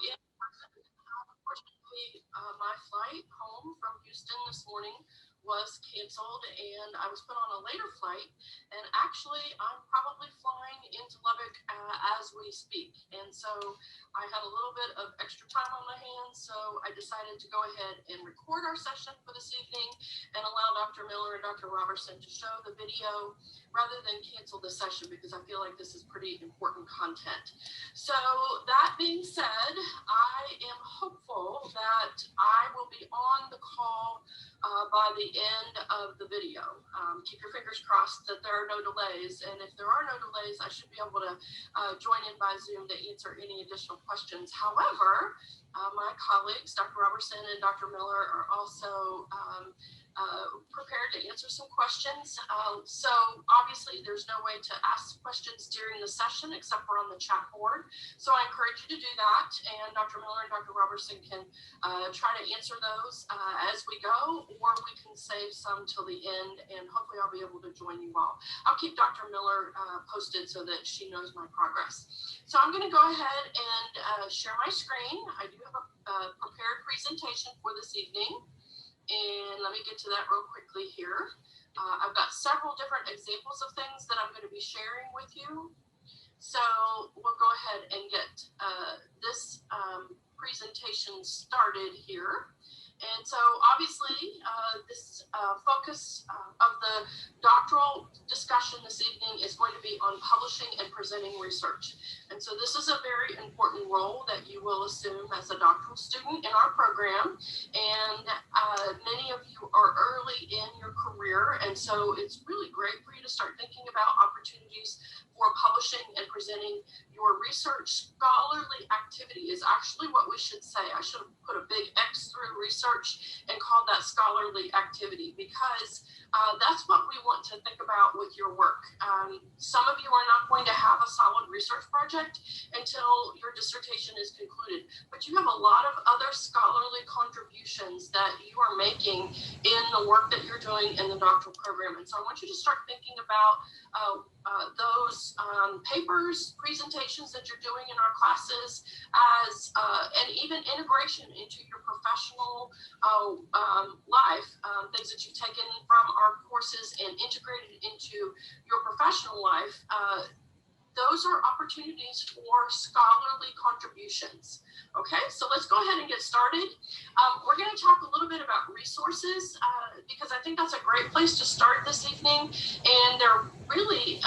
in person. Unfortunately, my flight home from Houston this morning was canceled, and I was put on a later flight. And actually, I'm probably flying into Lubbock as we speak. And so I had a little bit of extra time on my hands, so I decided to go ahead and record our session for this evening and allow Dr. Miller and Dr. Robertson to show the video rather than cancel the session, because I feel like this is pretty important content. So that being said, I am hopeful that I will be on the call by the end of the video. Keep your fingers crossed that there are no delays, and if there are no delays, I should be able to join in by Zoom to answer any additional questions. However, my colleagues, Dr. Robertson and Dr. Miller, are also prepared to answer some questions. So obviously there's no way to ask questions during the session except for on the chat board. So I encourage you to do that, and Dr. Miller and Dr. Robertson can try to answer those as we go, or we can save some till the end, and hopefully I'll be able to join you all. I'll keep Dr. Miller posted so that she knows my progress. So I'm going to go ahead and share my screen. I do have a prepared presentation for this evening. And let me get to that real quickly here. I've got several different examples of things that I'm going to be sharing with you. So we'll go ahead and get this presentation started here. And so obviously this focus of the doctoral discussion this evening is going to be on publishing and presenting research. And so this is a very important role that you will assume as a doctoral student in our program. And many of you are early in your career. And so it's really great for you to start thinking about opportunities for publishing and presenting your research. Scholarly activity is actually what we should say. I should have put a big X through research and called that scholarly activity, because that's what we want to think about with your work. Some of you are not going to have a solid research project until your dissertation is concluded, but you have a lot of other scholarly contributions that you are making in the work that you're doing in the doctoral program. And so I want you to start thinking about those papers, presentations that you're doing in our classes as, and even integration into your professional life, things that you've taken from our courses and integrated into your professional life. Those are opportunities for scholarly contributions. Okay, so let's go ahead and get started. We're going to talk a little bit about resources because I think that's a great place to start this evening, and they're really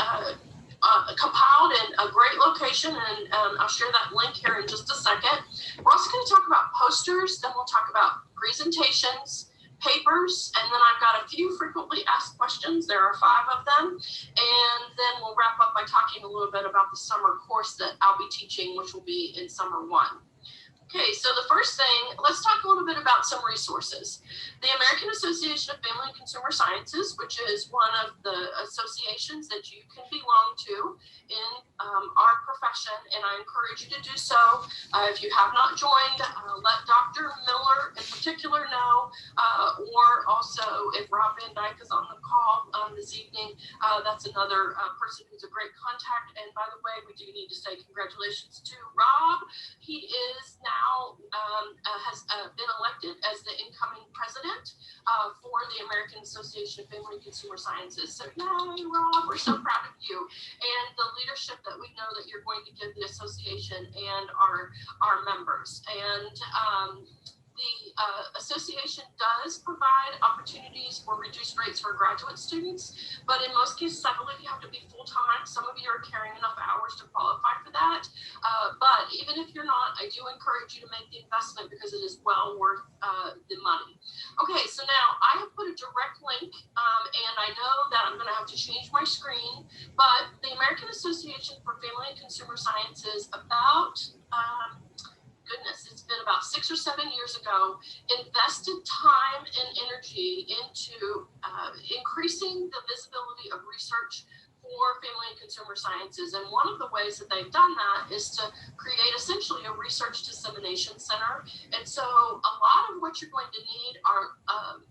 compiled in a great location, and I'll share that link here in just a second. We're also going to talk about posters, then we'll talk about presentations, papers, and then I've got a few frequently asked questions. There are 5 of them, and then we'll wrap up by talking a little bit about the summer course that I'll be teaching, which will be in summer 1. Okay, so the first thing, let's talk a little bit about some resources. The American Association of Family and Consumer Sciences, which is one of the associations that you can belong to in our profession, and I encourage you to do so. If you have not joined, let Dr. Miller in particular know, or also if Rob Van Dyke is on the call this evening, that's another person who's a great contact. And by the way, we do need to say congratulations to Rob. He is now has been elected as the incoming president for the American Association of Family and Consumer Sciences. So yay, Rob, we're so proud of you and the leadership that we know that you're going to give the association and our members. And the association does provide opportunities for reduced rates for graduate students, but in most cases, I believe you have to be full-time. Some of you are carrying enough hours to qualify for that, but even if you're not, I do encourage you to make the investment because it is well worth the money. Okay, so now I have put a direct link, and I know that I'm going to have to change my screen, but the American Association for Family and Consumer Sciences about goodness, it's been about 6 or 7 years ago, invested time and energy into increasing the visibility of research for family and consumer sciences. And one of the ways that they've done that is to create essentially a research dissemination center. And so a lot of what you're going to need are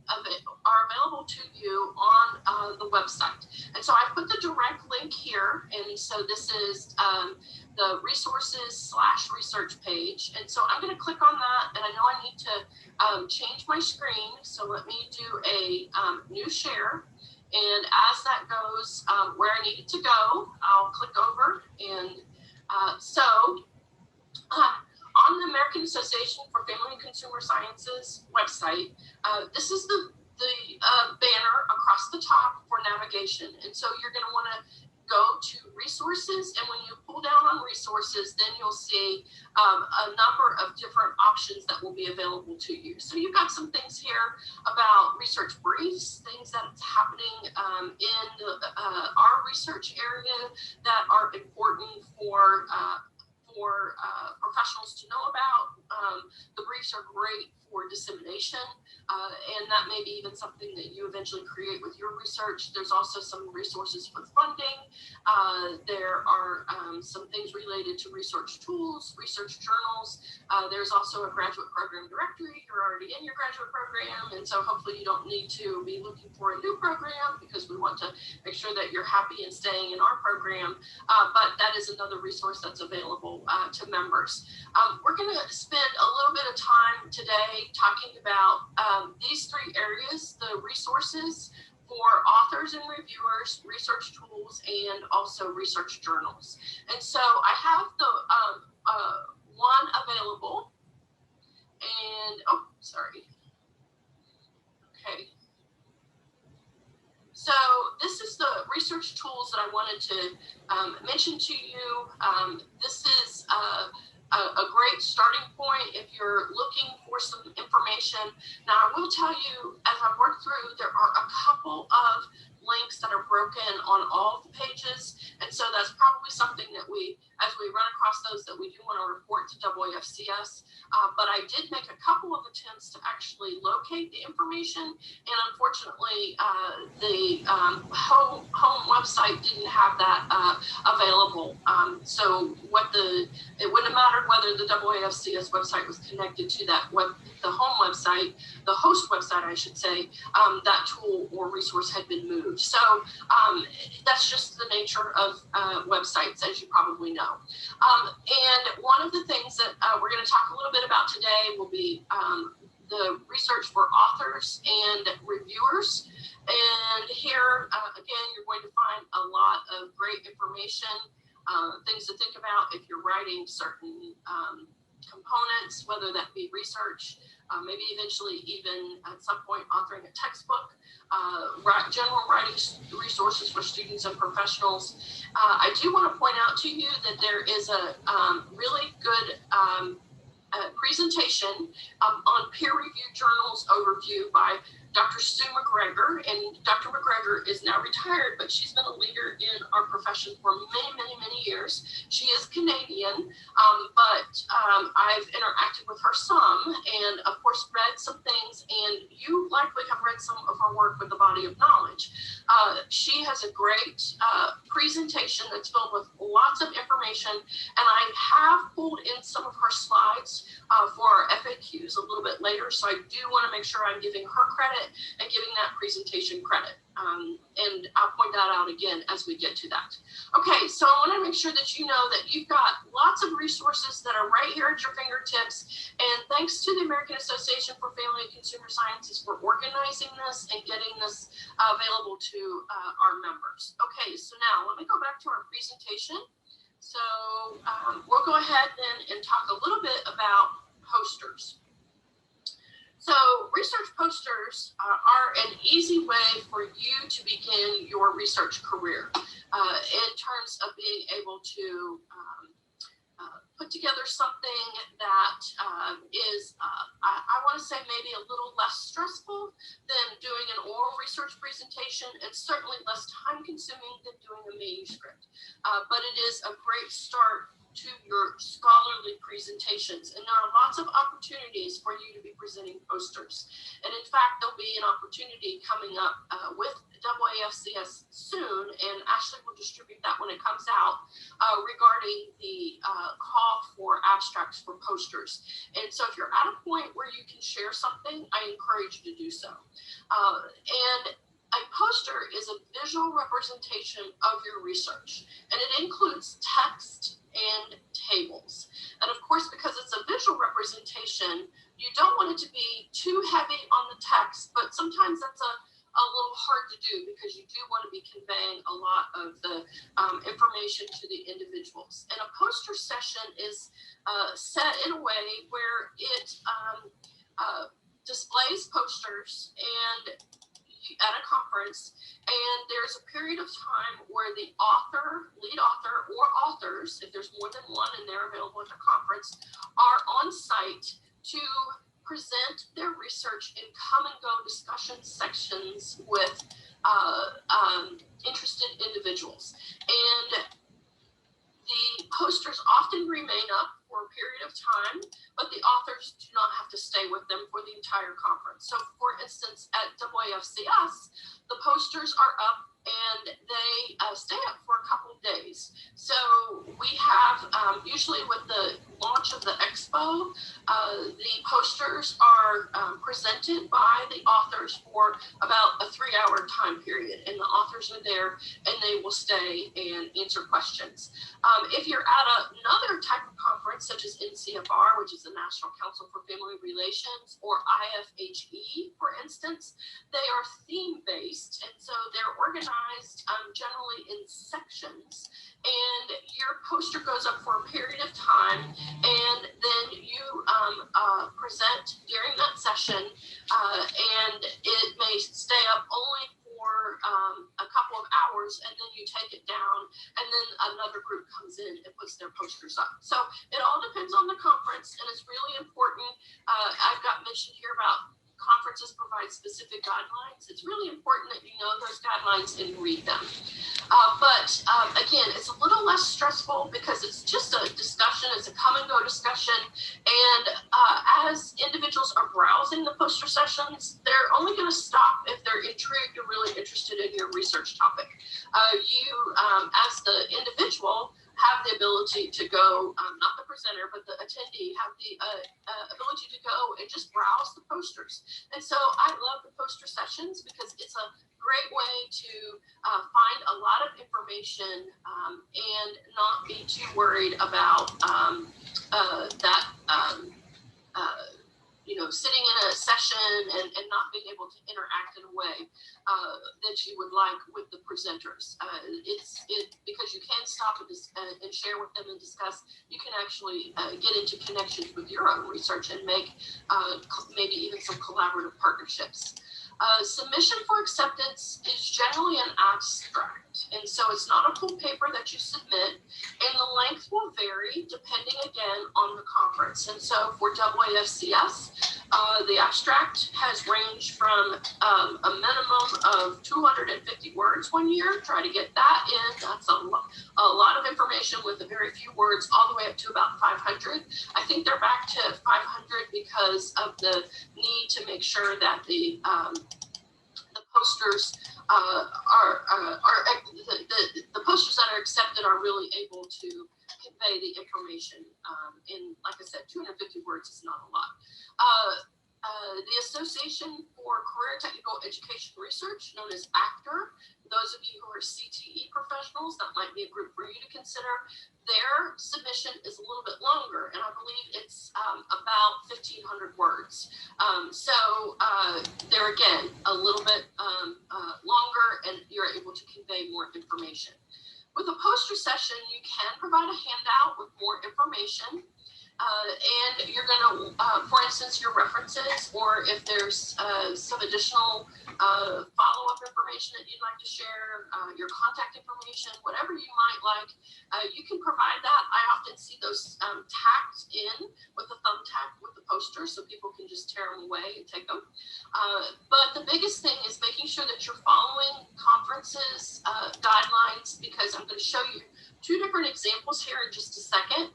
available to you on the website. And so I put the direct link here. And so this is the resources/research page. And so I'm going to click on that. And I know I need to change my screen. So let me do a new share. And as that goes where I need it to go, I'll click over. And on the American Association for Family and Consumer Sciences website, this is the banner across the top for navigation. And so you're going to want to go to resources, and when you pull down on resources, then you'll see a number of different options that will be available to you. So you've got some things here about research briefs, things that's happening in our research area that are important for professionals to know about. The briefs are great for dissemination, and that may be even something that you eventually create with your research. There's also some resources with funding. There are some things related to research tools, research journals. There's also a graduate program directory. You're already in your graduate program, and so hopefully you don't need to be looking for a new program, because we want to make sure that you're happy and staying in our program. But that is another resource that's available to members. We're going to spend a little bit of time today talking about these three areas: the resources for authors and reviewers, research tools, and also research journals. And so I have the one available, and okay. So this is the research tools that I wanted to mention to you. This is a great starting point if you're looking for some information. Now, I will tell you, as I work through, there are a couple of links that are broken on all of the pages, and so that's probably something that as we run across those, that we do want to report to FCS. But I did make a couple of attempts to actually locate the information, and unfortunately, the home website didn't have that available. So it wouldn't have mattered whether the FCS website was connected to the home website, the host website, I should say. That tool or resource had been moved. So that's just the nature of websites, as you probably know. And one of the things that we're going to talk a little bit about today will be the research for authors and reviewers. And here, again, you're going to find a lot of great information, things to think about if you're writing certain components, whether that be research, maybe eventually even at some point authoring a textbook, general writing resources for students and professionals. I do want to point out to you that there is a really good presentation on peer-reviewed journals overview by Dr. Sue McGregor, and Dr. McGregor is now retired, but she's been a leader in our profession for many years. She is Canadian, but I've interacted with her some, and of course read some things, and you likely have read some of her work with the body of knowledge. She has a great presentation that's filled with lots of information, and I have pulled in some of her slides for our FAQs a little bit later, so I do want to make sure I'm giving her credit and giving that presentation credit. And I'll point that out again as we get to that. Okay, so I want to make sure that you know that you've got lots of resources that are right here at your fingertips. And thanks to the American Association for Family and Consumer Sciences for organizing this and getting this available to our members. Okay, so now let me go back to our presentation. So we'll go ahead then and talk a little bit about posters. So research posters are an easy way for you to begin your research career in terms of being able to put together something that is, I want to say, maybe a little less stressful than doing an oral research presentation, and certainly less time consuming than doing a manuscript. But it is a great start to your scholarly presentations. And there are lots of opportunities for you to be presenting posters. And in fact, there'll be an opportunity coming up with FCS soon, and Ashley will distribute that when it comes out, regarding the call for abstracts for posters. And so if you're at a point where you can share something, I encourage you to do so. And a poster is a visual representation of your research, and it includes text and tables. And of course, because it's a visual representation, you don't want it to be too heavy on the text, but sometimes that's a little hard to do because you do want to be conveying a lot of the information to the individuals. And a poster session is set in a way where it displays posters and at a conference, and there's a period of time where the author, lead author, or authors, if there's more than one and they're available at the conference, are on site to present their research in come and go discussion sections with interested individuals. And the posters often remain up for a period of time, but the authors do not have to stay with them for the entire conference. So for instance, at FCS, the posters are up and they stay up for a couple of days. So we have, usually with the launch of the expo, the posters are presented by the authors for about a 3-hour time period, and the authors are there and they will stay and answer questions. If you're at another type of conference, such as NCFR, which is the National Council for Family Relations, or IFHE, for instance, they are theme-based, and so they're organized generally in sections, and your poster goes up for a period of time, and then you present during that session, and it may stay up only for a couple of hours, and then you take it down, and then another group comes in and puts their posters up. So it all depends on the conference, and it's really important. I've got mentioned here about conferences provide specific guidelines. It's really important that you know those guidelines and read them. But again, it's a little less stressful because it's just a discussion. It's a come and go discussion. And as individuals are browsing the poster sessions, they're only going to stop if they're intrigued or really interested in your research topic. You, as the individual, have the ability to go, not the presenter, but the attendee, have the ability to go and just browse the posters. And so I love the poster sessions because it's a great way to find a lot of information and not be too worried about sitting in a session and not being able to interact in a way that you would like with the presenters. Because you can stop and share with them and discuss, you can actually get into connections with your own research and make maybe even some collaborative partnerships. Submission for acceptance is generally an abstract, and so it's not a full paper that you submit, and the length will vary depending again on the conference. And so for FCS, the abstract has ranged from a minimum of 250 words one year. Try to get that in. That's a lot of information with a very few words, all the way up to about 500. I think they're back to 500 because of the need to make sure that the posters the posters that are accepted are really able to convey the information. In, like I said, 250 words is not a lot. The Association for Career Technical Education Research, known as ACTR, those of you who are CTE professionals, that might be a group for you to consider. Their submission is a little bit longer, and I believe it's about 1,500 words. So they're, again, a little bit longer, and you're able to convey more information. With a poster session, you can provide a handout with more information. And you're going to, for instance, your references, or if there's some additional follow-up information that you'd like to share, your contact information, whatever you might like, you can provide that. I often see those tacked in with a thumbtack with the poster, so people can just tear them away and take them. But the biggest thing is making sure that you're following conferences guidelines, because I'm going to show you two different examples here in just a second,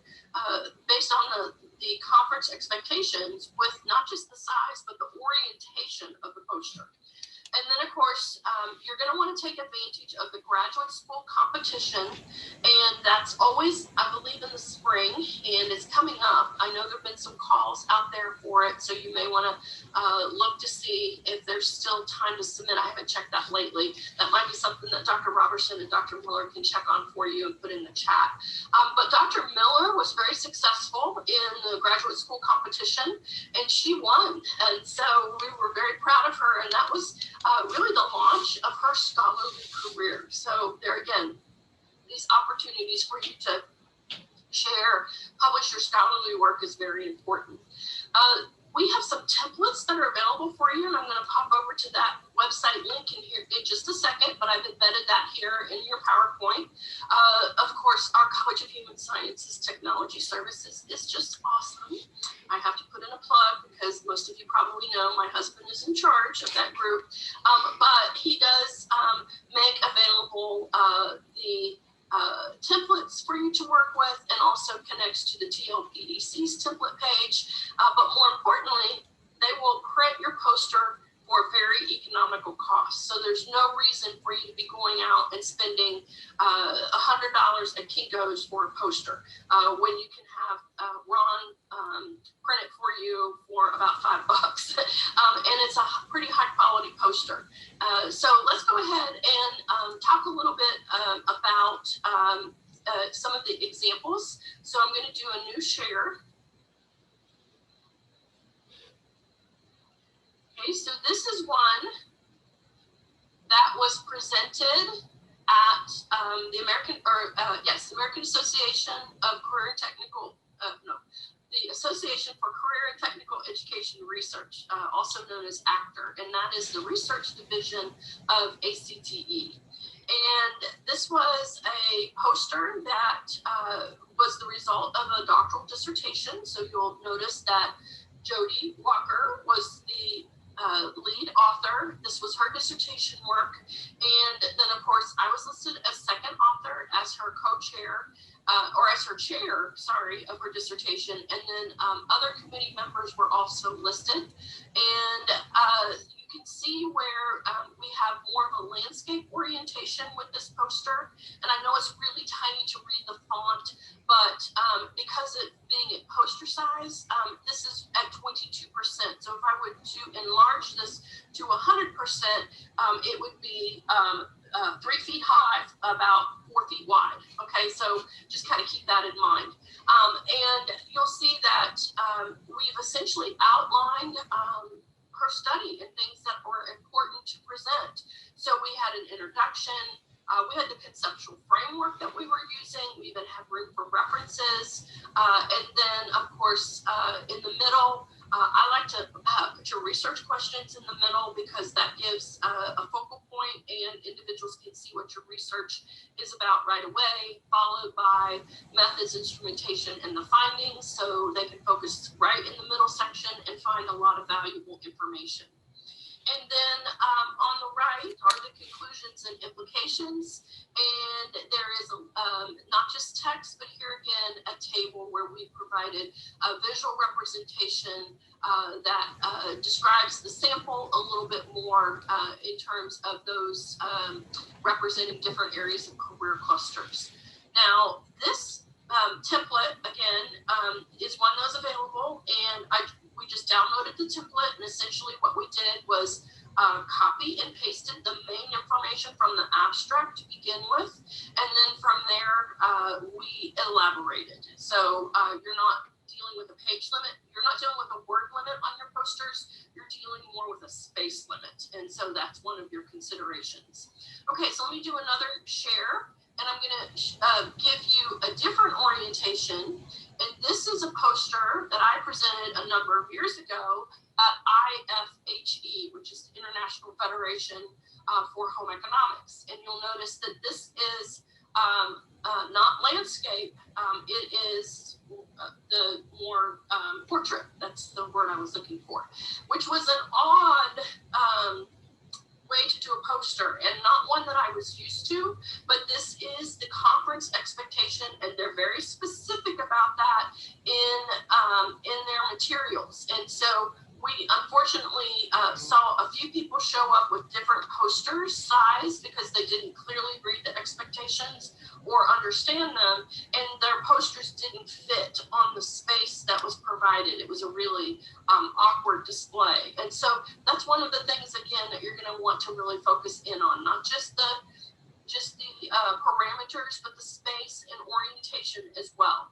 based on the conference expectations with not just the size, but the orientation of the poster. And then, of course, you're going to want to take advantage of the graduate school competition, and that's always, I believe, in the spring, and it's coming up. I know there have been some calls out there for it, so you may want to look to see if there's still time to submit. I haven't checked that lately. That might be something that Dr. Robertson and Dr. Miller can check on for you and put in the chat. But Dr. Miller was very successful in the graduate school competition, and she won. And so we were very proud of her, and that was really the launch of her scholarly career. So there again, these opportunities for you to share, publish your scholarly work is very important. We have some templates that are available for you, and I'm going to pop over to that website link in here in just a second, but I've embedded that here in your PowerPoint. Of course, our College of Human Sciences Technology Services is just awesome. I have to put in a plug because most of you probably know my husband is in charge of that group, but he does make available the templates for you to work with, and also connects to the TLPDC's template page. But more importantly, they will print your poster for very economical costs. So there's no reason for you to be going out and spending $100 at Kinko's for a poster when you can have Ron print it for you for about $5. And it's a pretty high quality poster. So let's go ahead and talk a little bit about some of the examples. So I'm going to do a new share. Okay, so this is one that was presented at the American Association of Career and Technical, the Association for Career and Technical Education Research, also known as ACTR, and that is the research division of ACTE. And this was a poster that was the result of a doctoral dissertation. So you'll notice that Jody Walker was the lead author. This was her dissertation work. And then, of course, I was listed as second author, as her co-chair, or as her chair, of her dissertation. And then other committee members were also listed. And you can see where we have more of a landscape orientation with this poster. And I know it's really tiny to read the font, but because it being at poster size, this is at 22%. So if I were to enlarge this to 100%, it would be 3 feet high, about 4 feet wide. Okay, so just kind of keep that in mind. And you'll see that we've essentially outlined her study and things that were important to present. So we had an introduction, we had the conceptual framework that we were using, we even had room for references, and then of course in the middle, I like to put your research questions in the middle because that gives a focal point and individuals can see what your research is about right away, followed by methods, instrumentation, and the findings, so they can focus right in the middle section and find a lot of valuable information. And then on the right are the conclusions and implications. And there is not just text, but here again, a table where we provided a visual representation that describes the sample a little bit more in terms of those representing different areas of career clusters. Now, this template, again, is one that was available, and we just downloaded the template, and essentially what we did was copy and pasted the main information from the abstract to begin with, and then from there we elaborated. So you're not dealing with a page limit, you're not dealing with a word limit on your posters, you're dealing more with a space limit, and so that's one of your considerations. Okay, so let me do another share, and I'm going to give you a different orientation. And this is a poster that I presented a number of years ago at IFHE, which is the International Federation for Home Economics. And you'll notice that this is not landscape, it is the more portrait, that's the word I was looking for, which was an odd way to do a poster. poster, and not one that I was used to, but this is the conference expectation, and they're very specific about that in their materials. And so we unfortunately saw a few people show up with different posters size because they didn't clearly read the expectations or understand them, and their posters didn't fit on the space that was provided. It was a really awkward display. And so that's one of the things, again, that you're going to want to really focus in on, not just the parameters, but the space and orientation as well.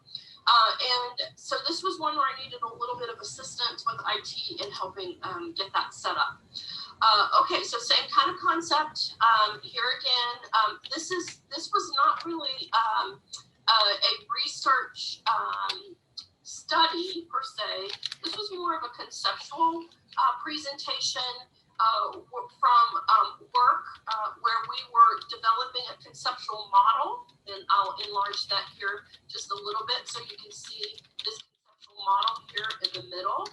And so this was one where I needed a little bit of assistance with IT in helping get that set up. Okay, so same kind of concept here again. This was not really a research study per se. This was more of a conceptual presentation from work where we were developing a conceptual model, and I'll enlarge that here just a little bit so you can see this conceptual model here in the middle.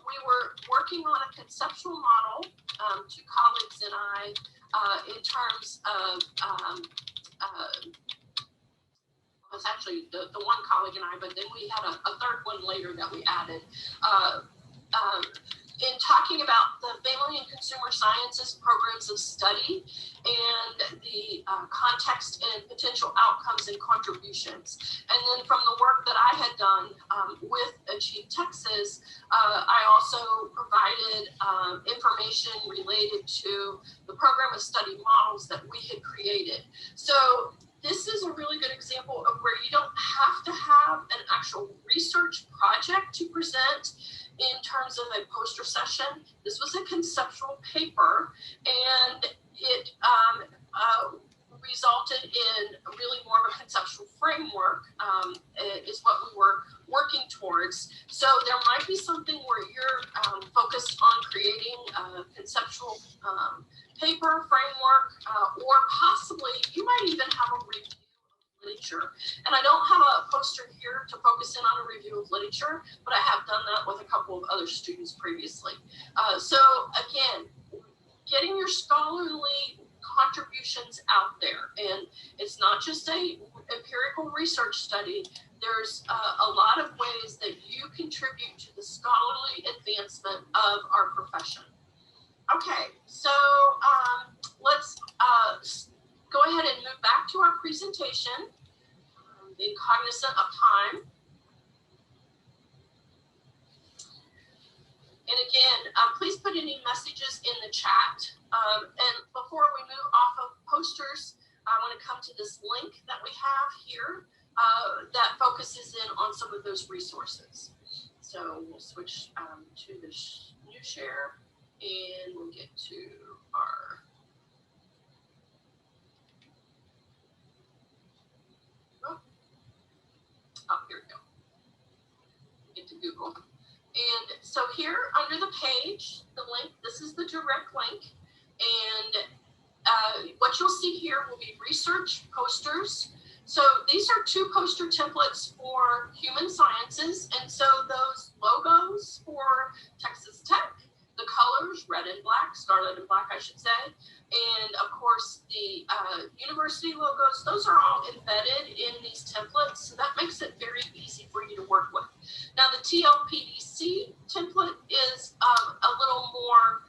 We were working on a conceptual model, two colleagues and I, in terms of, it was actually the one colleague and I, but then we had a third one later that we added. In talking about the family and consumer sciences programs of study and the context and potential outcomes and contributions. And then from the work that I had done with Achieve Texas, I also provided information related to the program of study models that we had created. So this is a really good example of where you don't have to have an actual research project to present in terms of a poster session. This was a conceptual paper, and it resulted in really more of a conceptual framework is what we were working towards. So there might be something where you're focused on creating a conceptual paper framework, or possibly you might even have a review of literature. And I don't have a poster here to focus in on a review of literature, but I have done that with a couple of other students previously. So again, getting your scholarly contributions out there, and it's not just a empirical research study. There's a lot of ways that you contribute to the scholarly advancement of our profession. Okay, so let's go ahead and move back to our presentation, being cognizant of time. And again, please put any messages in the chat. And before we move off of posters, I want to come to this link that we have here that focuses in on some of those resources. So we'll switch to the new share, and we'll get to our here we go. Get to Google. And so here under the page, the link, this is the direct link. And what you'll see here will be research posters. So these are two poster templates for human sciences. And so those logos for Texas Tech, the colors, red and black, scarlet and black, I should say, and of course the university logos, those are all embedded in these templates. So that makes it very easy for you to work with. Now the TLPDC template is a little more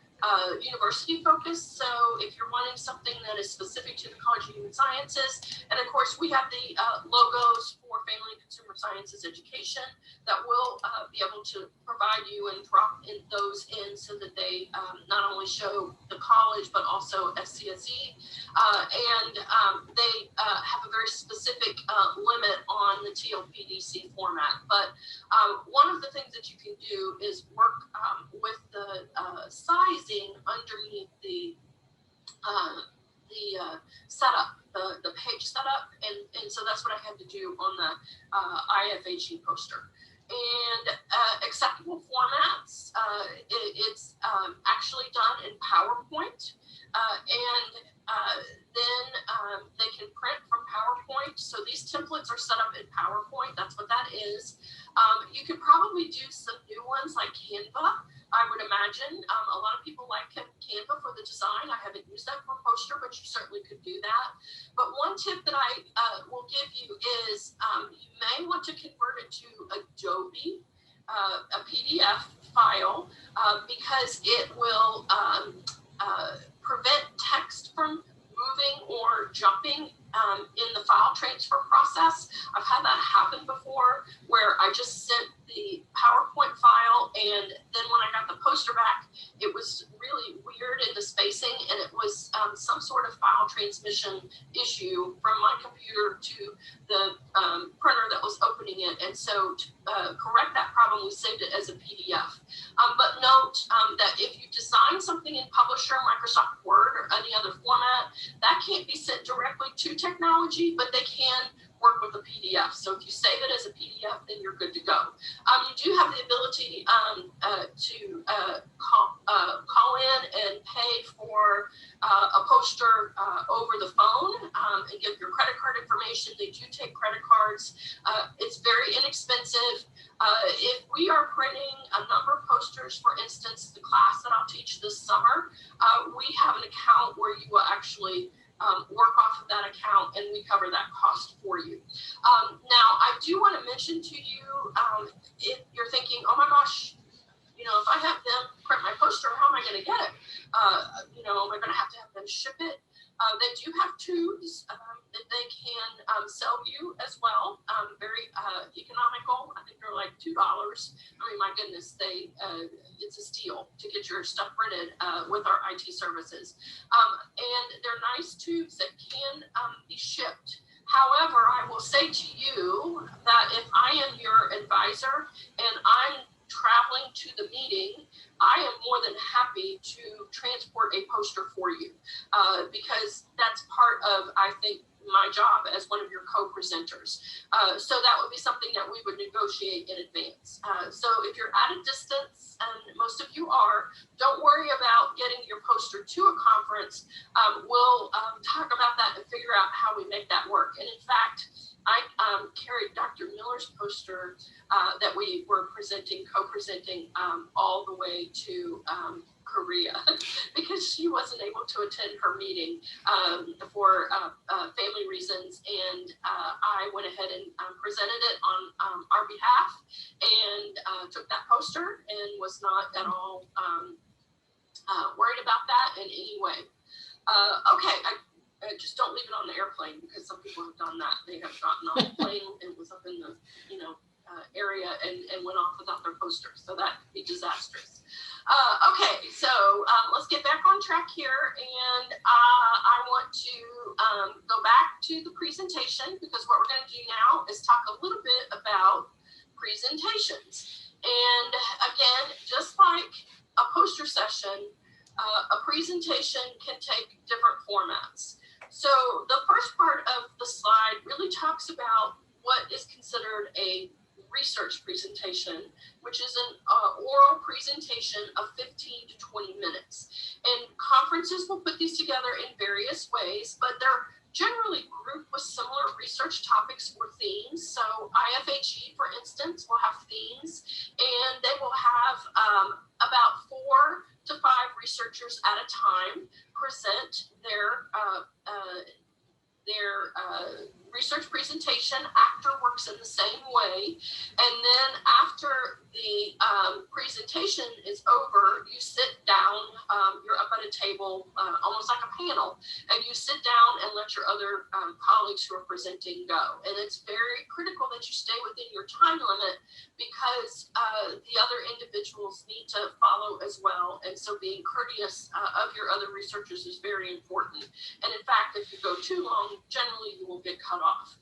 university focused. So if you're wanting something that is specific to the College of Human Sciences, and of course we have the logos for Family and Consumer Sciences Education that will be able to provide you and drop in those in so that they not only show the college but also FCSE, and they have a very specific limit on the TLPDC format. But one of the things that you can do is work with the sizing underneath the setup, the page setup, and so that's what I had to do on the IFHE poster. And acceptable formats, it's actually done in PowerPoint, and then they can print from PowerPoint. So these templates are set up in PowerPoint. That's what that is. You could probably do some new ones like Canva. I I would imagine a lot of people like Canva for the design. I haven't used that for a poster, but you certainly could do that. But one tip that I will give you is you may want to convert it to Adobe, a PDF file, because it will prevent text from moving or jumping in the file transfer process. I've had that happen before where I just sent the PowerPoint file, and then when I got the poster back, it was really weird in the spacing, and it was some sort of file transmission issue from my computer to the printer that was opening it. And so to correct that problem, we saved it as a PDF. But note that if you design something in Publisher, Microsoft Word, or any other format, that can't be sent directly to technology, but they can work with a PDF. So if you save it as a PDF, then you're good to go. You do have the ability to call in and pay for a poster over the phone and give your credit card information. They do take credit cards. It's very inexpensive. If we are printing a number of posters, for instance, the class that I'll teach this summer, we have an account where you will actually work off of that account, and we cover that cost for you. Now, I do want to mention to you, if you're thinking, oh my gosh, you know, if I have them print my poster, how am I going to get it? You know, am I going to have them ship it? They do have tubes that they can sell you as well. Very economical. I think they're like $2. I mean, my goodness, it's a steal to get your stuff printed with our IT services. And they're nice tubes that can be shipped. However, I will say to you that if I am your advisor and I'm traveling to the meeting, I am more than happy to transport a poster for you because that's part of, I think, my job as one of your co-presenters. So that would be something that we would negotiate in advance. So if you're at a distance, and most of you are, don't worry about getting your poster to a conference. We'll talk about that and figure out how we make that work. And in fact, I carried Dr. Miller's poster that we were co-presenting all the way to Korea because she wasn't able to attend her meeting for family reasons, and I went ahead and presented it on our behalf and took that poster and was not at all worried about that in any way. Okay, just don't leave it on the airplane because some people have done that. They have gotten on the plane and was up in the area and went off without their poster. So that could be disastrous. Okay, so let's get back on track here, and I want to go back to the presentation because what we're going to do now is talk a little bit about presentations. And again, just like a poster session, a presentation can take different formats. So the first part of the slide really talks about what is considered a research presentation, which is an oral presentation of 15 to 20 minutes. And conferences will put these together in various ways, but they're generally grouped with similar research topics or themes. So IFHE, for instance, will have themes, and they will have about 4 to 5 researchers at a time present their research presentation. Actor works in the same way. And then after the presentation is over, you sit down, you're up at a table, almost like a panel, and you sit down and let your other colleagues who are presenting go. And it's very critical that you stay within your time limit because the other individuals need to follow as well. And so being courteous of your other researchers is very important. And in fact, if you go too long, generally you will get cut off.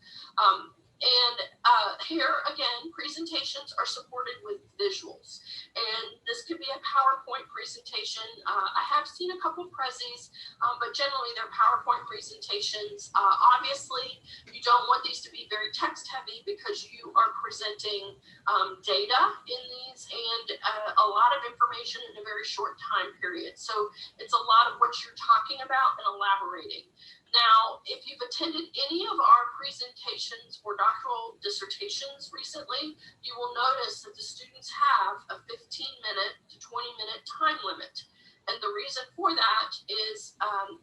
Here again, presentations are supported with visuals, and this could be a PowerPoint presentation. I have seen a couple Prezzies, but generally they're PowerPoint presentations. Obviously, you don't want these to be very text heavy because you are presenting data in these and a lot of information in a very short time period. So it's a lot of what you're talking about and elaborating. Now, if you've attended any of our presentations or doctoral dissertations recently, you will notice that the students have a 15-minute to 20-minute time limit. And the reason for that is,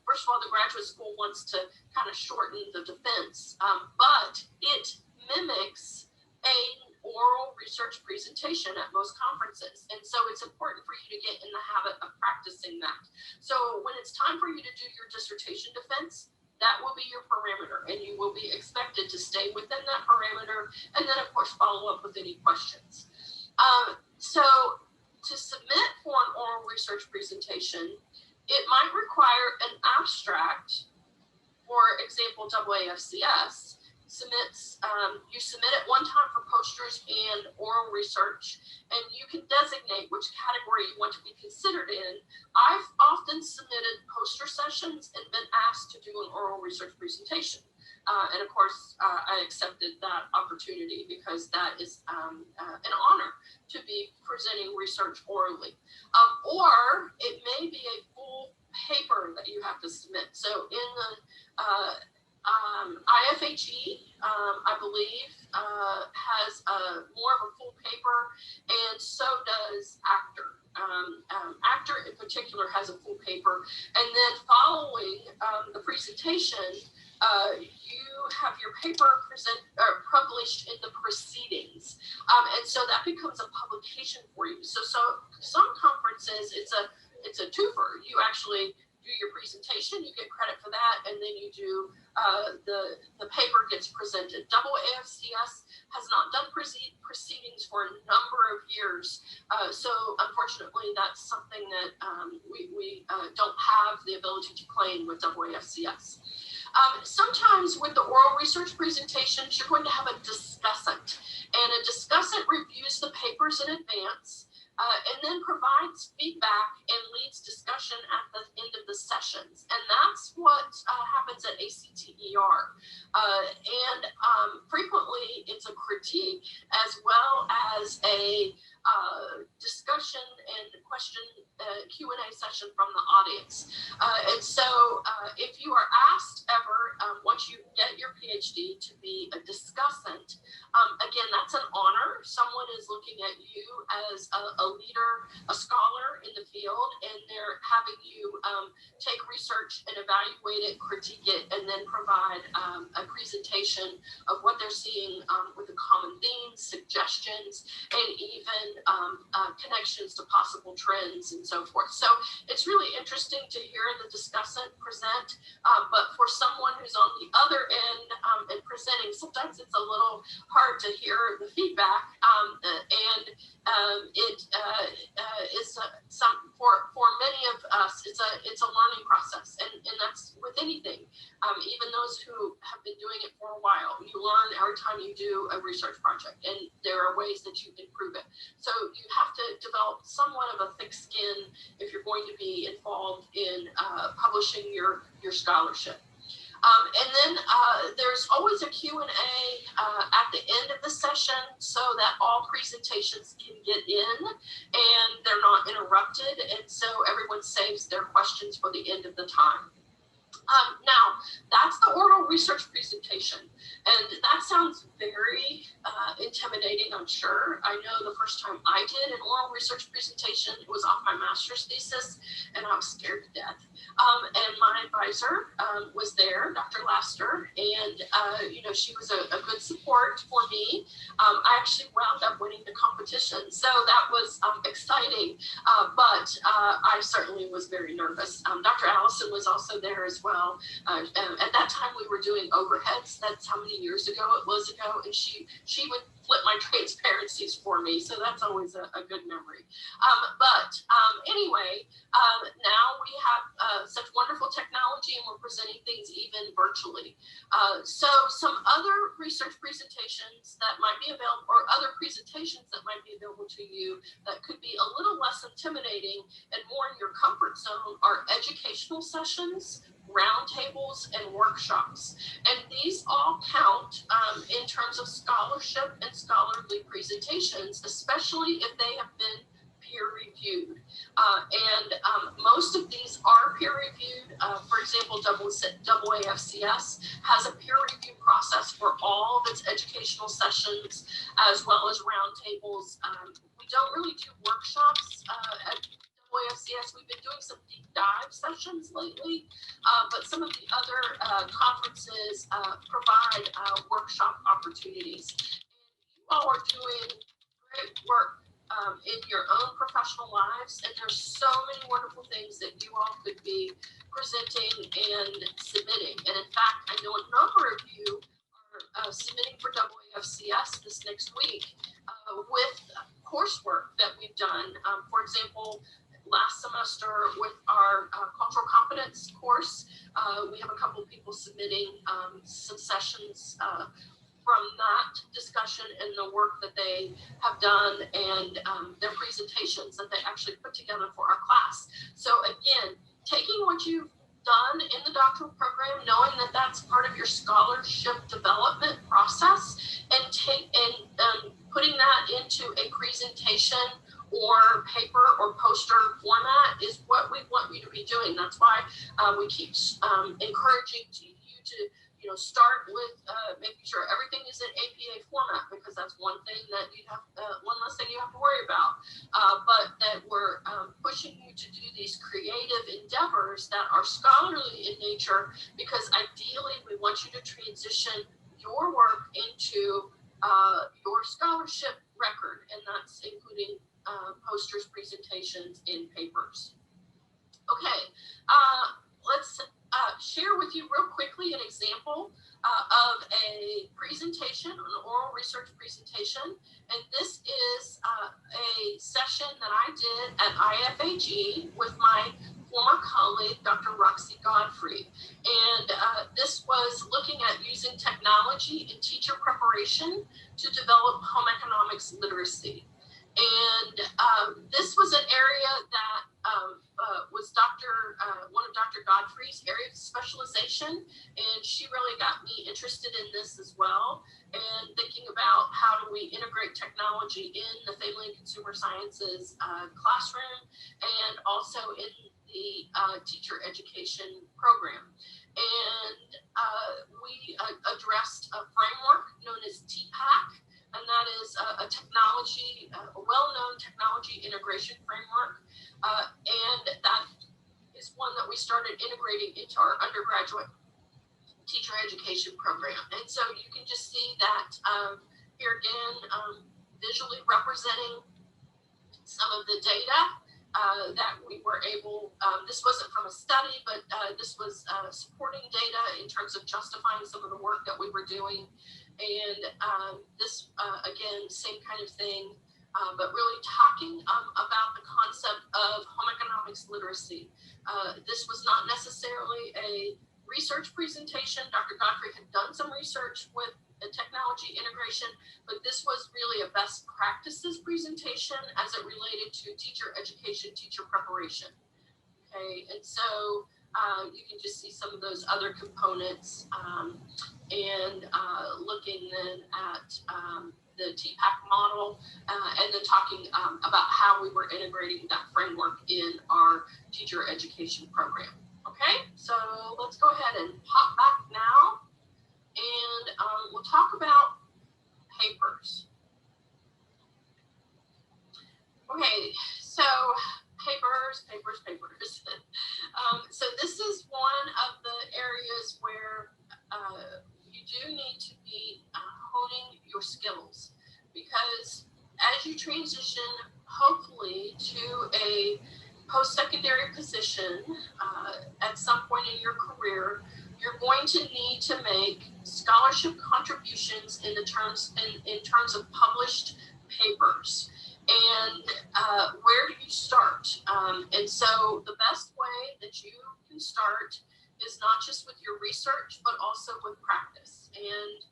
first of all, the graduate school wants to kind of shorten the defense, but it mimics an oral research presentation at most conferences. And so it's important for you to get in the habit of practicing that. So when it's time for you to do your dissertation defense, that will be your parameter, and you will be expected to stay within that parameter, and then of course follow up with any questions. So to submit for an oral research presentation, it might require an abstract. For example, AAFCS submits, you submit it one time for posters and oral research, and you can designate which category you want to be considered in. I've often submitted poster sessions and been asked to do an oral research presentation. And of course, I accepted that opportunity because that is an honor to be presenting research orally. Or it may be a full paper that you have to submit. So in the IFHE, I believe, has more of a full paper, and so does ACTOR. ACTOR in particular has a full paper, and then following the presentation, you have your paper published in the proceedings, and so that becomes a publication for you. So some conferences, it's a twofer. You actually do your presentation, you get credit for that, and then you do the paper gets presented. AAFCS has not done proceedings for a number of years, so unfortunately that's something that we don't have the ability to claim with AAFCS. Sometimes with the oral research presentations, you're going to have a discussant, and a discussant reviews the papers in advance, and then provides feedback and leads discussion at the end of the sessions. And that's what happens at ACTER. And frequently it's a critique as well as a discussion and question Q&A session from the audience. And so if you are asked ever, once you get your PhD, to be a discussant, again, that's an honor. Someone is looking at you as a leader, a scholar in the field, and they're having you take research and evaluate it, critique it, and then provide a presentation of what they're seeing with the common themes, suggestions, and even connections to possible trends and so forth. So it's really interesting to hear the discussant present, but for someone who's on the other end and presenting, sometimes it's a little hard to hear the feedback, and it is for many of us, it's a learning process, and that's with anything. Even those who have been doing it for a while, you learn every time you do a research project, and there are ways that you improve it. So you have to develop somewhat of a thick skin if you're going to be involved in publishing your scholarship. And then there's always a Q&A at the end of the session so that all presentations can get in and they're not interrupted, and so everyone saves their questions for the end of the time. Now, that's the oral research presentation, and that sounds very intimidating, I'm sure. I know the first time I did an oral research presentation, it was off my master's thesis, and I was scared to death. And my advisor was there, Dr. Laster, and she was a good support for me. I actually wound up winning the competition, so that was exciting, but I certainly was very nervous. Dr. Allison was also there as well. At that time, we were doing overheads. That's how many years ago it was ago, and she would flip my transparencies for me, so that's always a good memory. But anyway, now we have such wonderful technology, and we're presenting things even virtually. So some other research presentations that might be available, or other presentations that might be available to you that could be a little less intimidating and more in your comfort zone, are educational sessions, roundtables, and workshops. And these all count in terms of scholarship and scholarly presentations, especially if they have been peer-reviewed. And most of these are peer-reviewed. for example, AAFCS has a peer review process for all of its educational sessions as well as roundtables. We don't really do workshops at AAFCS. We've been doing some deep dive sessions lately, but some of the other conferences provide workshop opportunities. And you all are doing great work in your own professional lives, and there's so many wonderful things that you all could be presenting and submitting. And in fact, I know a number of you are submitting for AAFCS this next week with coursework that we've done. For example, last semester with our cultural competence course, we have a couple of people submitting some sessions from that discussion and the work that they have done and their presentations that they actually put together for our class. So again, taking what you've done in the doctoral program, knowing that that's part of your scholarship development process, and putting that into a presentation or paper or poster format is what we want you to be doing. That's why we keep encouraging you to start with making sure everything is in APA format, because that's one thing that you have, one less thing you have to worry about. But that we're pushing you to do these creative endeavors that are scholarly in nature, because ideally we want you to transition your work into your scholarship record, and that's including posters, presentations, and papers. Okay, let's share with you real quickly an example of a presentation, an oral research presentation. And this is a session that I did at IFAG with my former colleague, Dr. Roxy Godfrey. And this was looking at using technology in teacher preparation to develop home economics literacy. And this was an area that was one of Dr. Godfrey's areas of specialization, and she really got me interested in this as well, and thinking about how do we integrate technology in the Family and Consumer Sciences classroom, and also in the teacher education program. And we addressed a framework known as TPAC, and that is a technology, a well-known technology integration framework, and that is one that we started integrating into our undergraduate teacher education program. And so you can just see that here again, visually representing some of the data that we were able, this wasn't from a study, but this was supporting data in terms of justifying some of the work that we were doing. And this, again, same kind of thing, but really talking about the concept of home economics literacy. This was not necessarily a research presentation. Dr. Godfrey had done some research with technology integration, but this was really a best practices presentation as it related to teacher education, teacher preparation. Okay, and so you can just see some of those other components, and looking then at the TPAC model, and then talking about how we were integrating that framework in our teacher education program. Okay, so let's go ahead and hop back now, and we'll talk about papers. Okay, so papers. So this is one of the areas where you do need to be honing your skills, because as you transition, hopefully, to a post-secondary position at some point in your career, you're going to need to make scholarship contributions in terms of published papers. And where do you start? And so the best way that you can start is not just with your research, but also with practice. And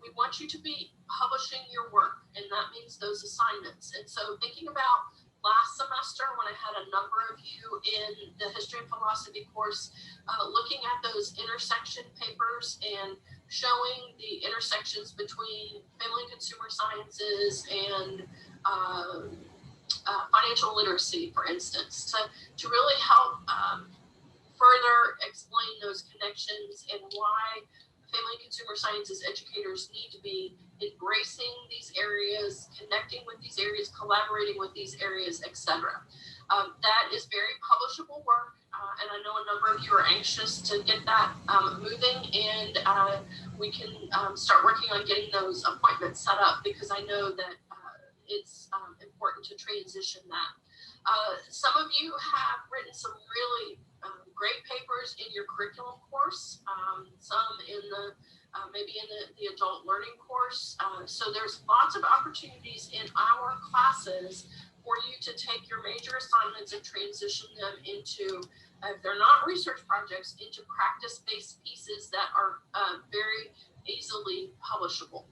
we want you to be publishing your work, and that means those assignments. And so thinking about last semester, when I had a number of you in the history and philosophy course, looking at those intersection papers and showing the intersections between family and consumer sciences and financial literacy, for instance, to really help further explain those connections and why family and consumer sciences educators need to be embracing these areas, connecting with these areas, collaborating with these areas, etc. That is very publishable work, and I know a number of you are anxious to get that moving, and we can start working on getting those appointments set up, because I know that it's important to transition that. Some of you have written some really great papers in your curriculum course, some in the maybe in the adult learning course. So there's lots of opportunities in our classes for you to take your major assignments and transition them into, if they're not research projects, into practice-based pieces that are very easily publishable.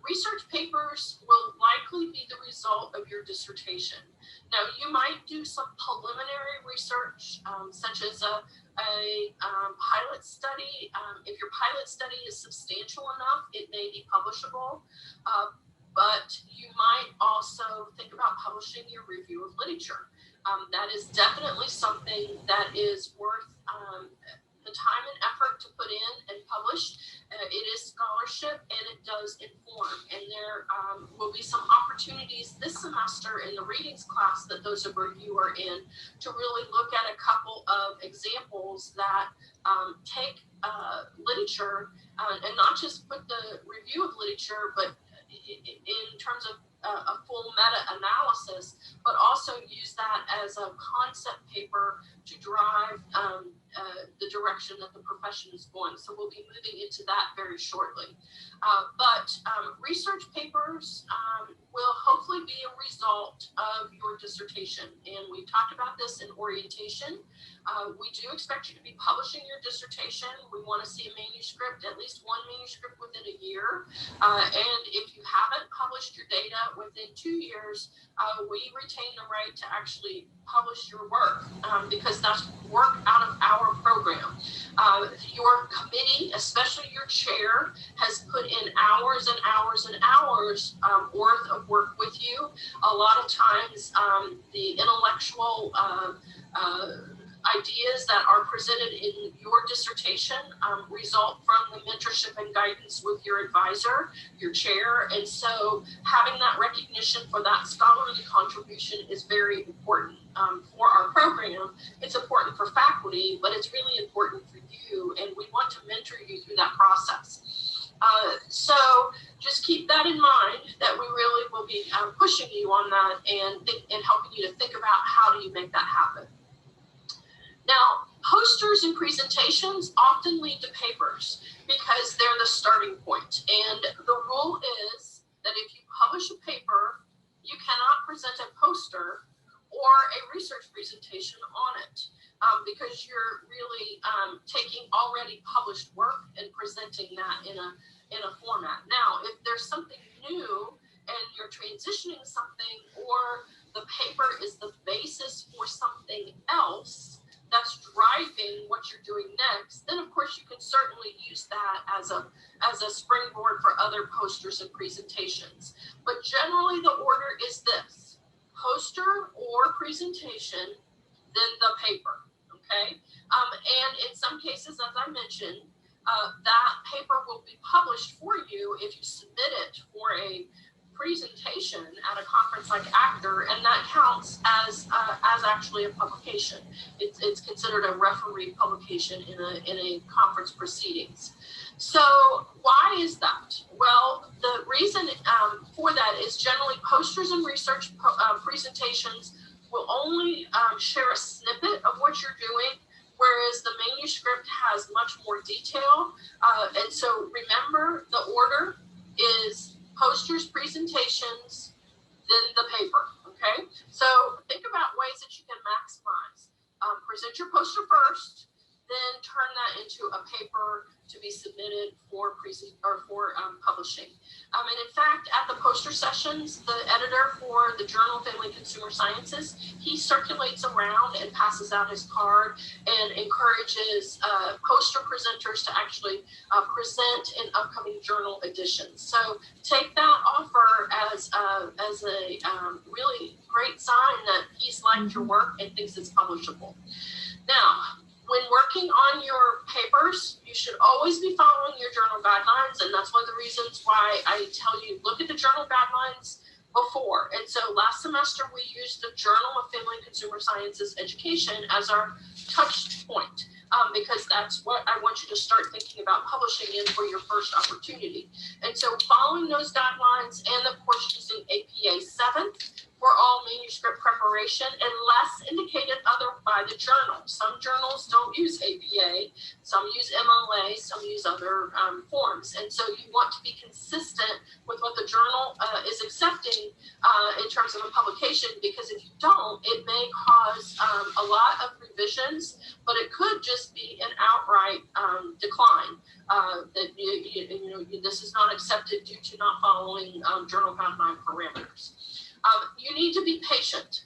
Research papers will likely be the result of your dissertation. Now, you might do some preliminary research, such as a pilot study. If your pilot study is substantial enough, it may be publishable, but you might also think about publishing your review of literature. That is definitely something that is worth the time and effort to put in and publish. It is scholarship, and it does inform. And there will be some opportunities this semester in the readings class that those of you are in to really look at a couple of examples that take literature and not just put the review of literature, but in terms of a full meta-analysis, but also use that as a concept paper to drive the direction that the profession is going. So we'll be moving into that very shortly. But research papers will hopefully be a result of your dissertation. And we talked about this in orientation. We do expect you to be publishing your dissertation. We want to see a manuscript, at least one manuscript within a year. And if you haven't published your data within 2 years, we retain the right to actually publish your work, because that's work out of our program. Your committee, especially your chair, has put in hours and hours and hours worth of work with you. A lot of times the intellectual ideas that are presented in your dissertation result from the mentorship and guidance with your advisor, your chair. And so having that recognition for that scholarly contribution is very important for our program. It's important for faculty, but it's really important for you, and we want to mentor you through that process. So just keep that in mind, that we really will be pushing you on that and helping you to think about how do you make that happen. Now, posters and presentations often lead to papers because they're the starting point. And the rule is that if you publish a paper, you cannot present a poster or a research presentation on it, because you're really taking already published work and presenting that in a format. Now, if there's something new and you're transitioning something, or the paper is the basis for something else that's driving what you're doing next, then of course you can certainly use that as a springboard for other posters and presentations. But generally the order is this: poster or presentation, then the paper, okay? And in some cases, as I mentioned, that paper will be published for you if you submit it for a presentation at a conference like ACTR, and that counts as actually a publication. It's considered a referee publication in a conference proceedings. So why is that? Well, the reason for that is generally posters and research presentations will only share a snippet of what you're doing, whereas the manuscript has much more detail. And so remember, the order is posters, presentations, then the paper, okay? So think about ways that you can maximize. Present your poster first, then turn that into a paper to be submitted for publishing. And in fact, at the poster sessions, the editor for the journal Family and Consumer Sciences, he circulates around and passes out his card and encourages poster presenters to actually present in upcoming journal editions. So take that offer as a really great sign that he's liked your work and thinks it's publishable. Now, when working on your papers, you should always be following your journal guidelines, and that's one of the reasons why I tell you look at the journal guidelines before. And so last semester we used the Journal of Family and Consumer Sciences Education as our touch point, because that's what I want you to start thinking about publishing in for your first opportunity. And so following those guidelines, and of course using APA 7 for all manuscript preparation, unless indicated other by the journal. Some journals don't use APA, some use MLA, some use other forms. And so you want to be consistent with what the journal is accepting in terms of a publication, because if you don't, it may cause a lot of revisions, but it could just be an outright decline. That this is not accepted due to not following journal guideline parameters. You need to be patient.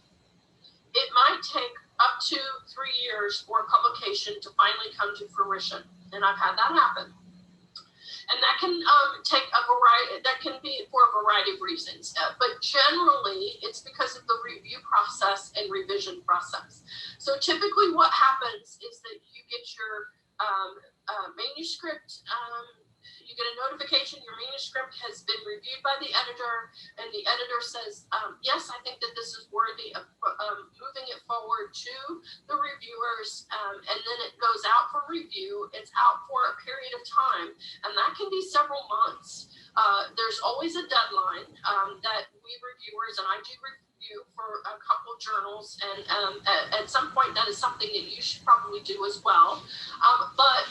It might take up to 3 years for a publication to finally come to fruition, and I've had that happen. And that can take a variety. That can be for a variety of reasons, but generally it's because of the review process and revision process. So typically, what happens is that you get your manuscript. You get a notification your manuscript has been reviewed by the editor, and the editor says, yes, I think that this is worthy of moving it forward to the reviewers, and then it goes out for review. It's out for a period of time, and that can be several months. There's always a deadline that we reviewers, and I do review for a couple of journals, and at some point that is something that you should probably do as well. But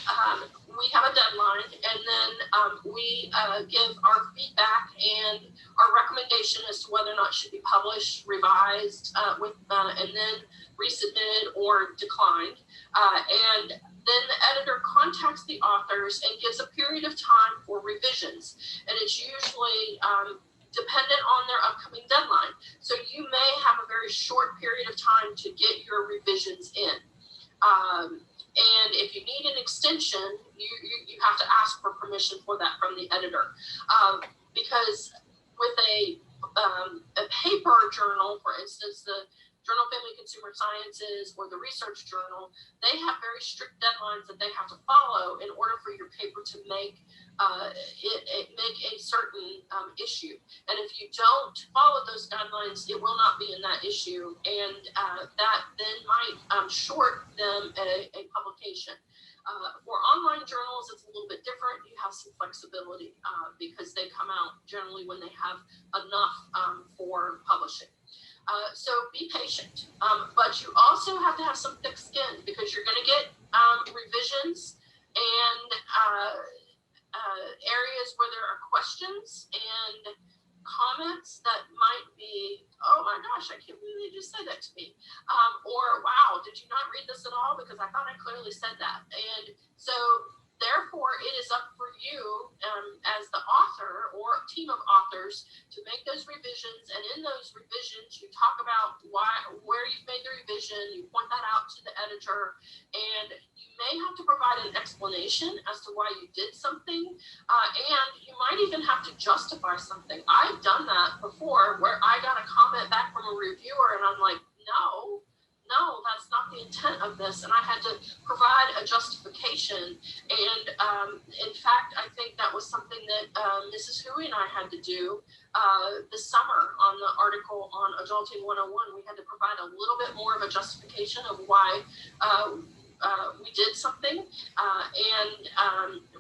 we have a deadline, and then we give our feedback and our recommendation as to whether or not it should be published, revised, and then resubmitted or declined. And then the editor contacts the authors and gives a period of time for revisions. And it's usually dependent on their upcoming deadline. So you may have a very short period of time to get your revisions in. And if you need an extension, you have to ask for permission for that from the editor. Because with a paper journal, for instance, the Journal of Family and Consumer Sciences or the research journal, they have very strict deadlines that they have to follow in order for your paper to make make a certain issue. And if you don't follow those guidelines, it will not be in that issue, and that then might short them a publication. For online journals, it's a little bit different. You have some flexibility because they come out generally when they have enough for publishing. So be patient, but you also have to have some thick skin, because you're going to get revisions and areas where there are questions and comments that might be, oh my gosh, I can't believe you just said that to me. Or, wow, did you not read this at all? Because I thought I clearly said that. And so therefore, it is up for you as the author or team of authors to make those revisions. And in those revisions, you talk about where you've made the revision, you point that out to the editor, and you may have to provide an explanation as to why you did something, and you might even have to justify something. I've done that before, where I got a comment back from a reviewer, and I'm like, no, that's not the intent of this. And I had to provide a justification. And in fact, I think that was something that Mrs. Hui and I had to do this summer on the article on Adulting 101. We had to provide a little bit more of a justification of why we did something. And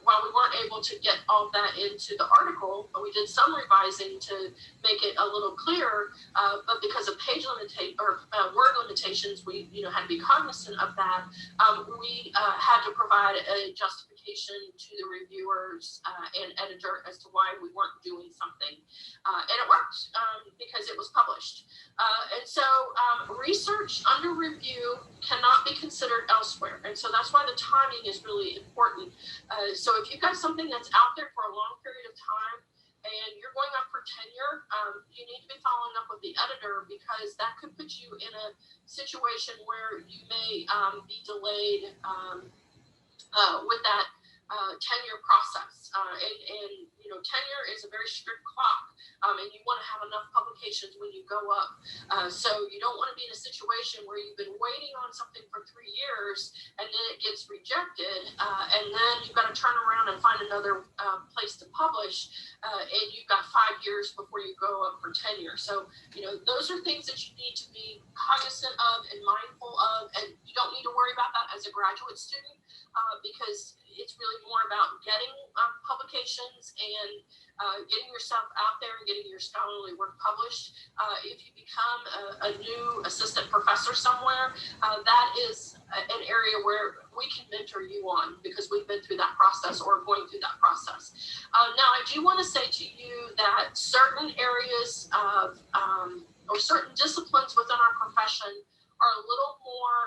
while we weren't able to get all that into the article, we did some revising to make it a little clearer. But because of page word limitations, we had to be cognizant of that. We had to provide a justification to the reviewers and editor as to why we weren't doing something, and it worked because it was published. And so research under review cannot be considered elsewhere, and so that's why the timing is really important. So if you've got something that's out there for a long period of time and you're going up for tenure, you need to be following up with the editor, because that could put you in a situation where you may be delayed with that tenure process. And tenure is a very strict clock, and you want to have enough publications when you go up. So you don't want to be in a situation where you've been waiting on something for 3 years, and then it gets rejected, and then you've got to turn around and find another place to publish, and you've got 5 years before you go up for tenure. So, those are things that you need to be cognizant of and mindful of, and you don't need to worry about that as a graduate student, because it's really more about getting publications and getting yourself out there and getting your scholarly work published. If you become a new assistant professor somewhere, that is an area where we can mentor you on, because we've been through that process or going through that process. Now, I do want to say to you that certain areas of or certain disciplines within our profession are a little more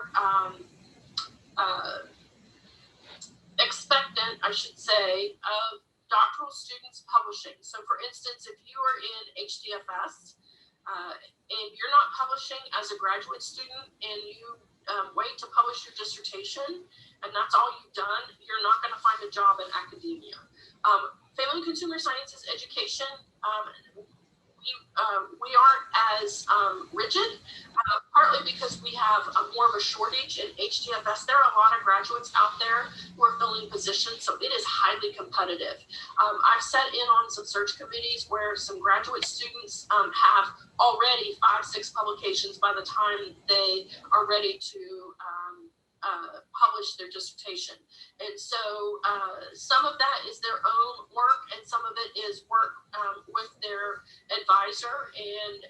expectant, I should say, of doctoral students publishing. So, for instance, if you are in HDFS and you're not publishing as a graduate student, and you wait to publish your dissertation, and that's all you've done, you're not going to find a job in academia. Family and Consumer Sciences education, we aren't as rigid, partly because we have more of a shortage in HDFS. There are a lot of graduates out there who are filling positions, so it is highly competitive. I've sat in on some search committees where some graduate students have already 5-6 publications by the time they are ready to publish their dissertation. And so some of that is their own work, and some of it is work with their advisor and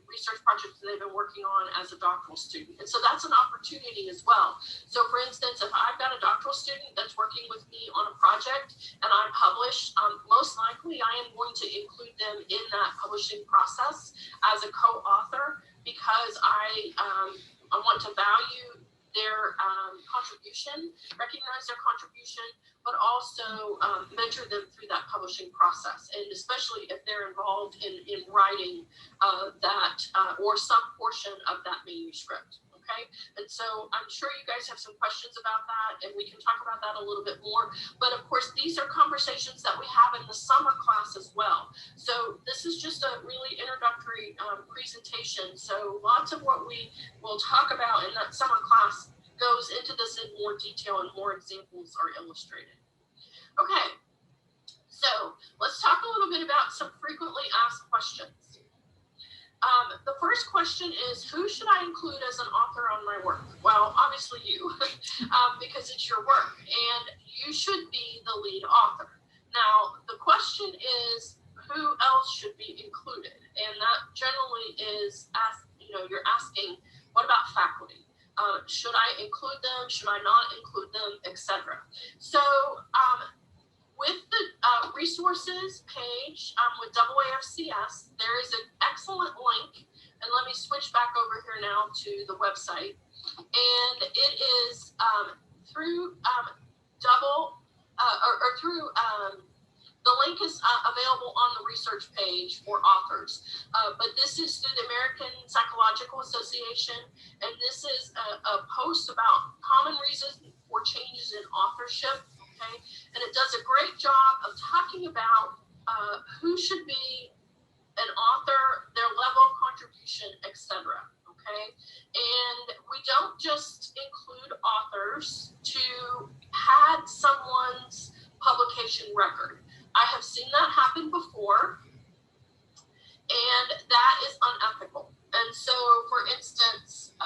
research projects that they've been working on as a doctoral student. And so that's an opportunity as well. So, for instance, if I've got a doctoral student that's working with me on a project and I publish, most likely I am going to include them in that publishing process as a co-author, because I want to value their contribution, recognize their contribution, but also mentor them through that publishing process, and especially if they're involved in writing that or some portion of that manuscript. Okay, and so I'm sure you guys have some questions about that, and we can talk about that a little bit more. But of course, these are conversations that we have in the summer class as well. So this is just a really introductory presentation. So lots of what we will talk about in that summer class goes into this in more detail, and more examples are illustrated. Okay, so let's talk a little bit about some frequently asked questions. The first question is, who should I include as an author on my work? Well, obviously you, because it's your work, and you should be the lead author. Now, the question is, who else should be included? And that generally is, you're asking, what about faculty? Should I include them? Should I not include them, etc.? So with the resources page with FCS, there is an excellent link. And let me switch back over here now to the website. And it is through the link is available on the research page for authors. But this is through the American Psychological Association. And this is a post about common reasons for changes in authorship. Okay? And it does a great job of talking about who should be an author, their level of contribution, etc. Okay? And we don't just include authors to pad someone's publication record. I have seen that happen before, and that is unethical. And so, for instance,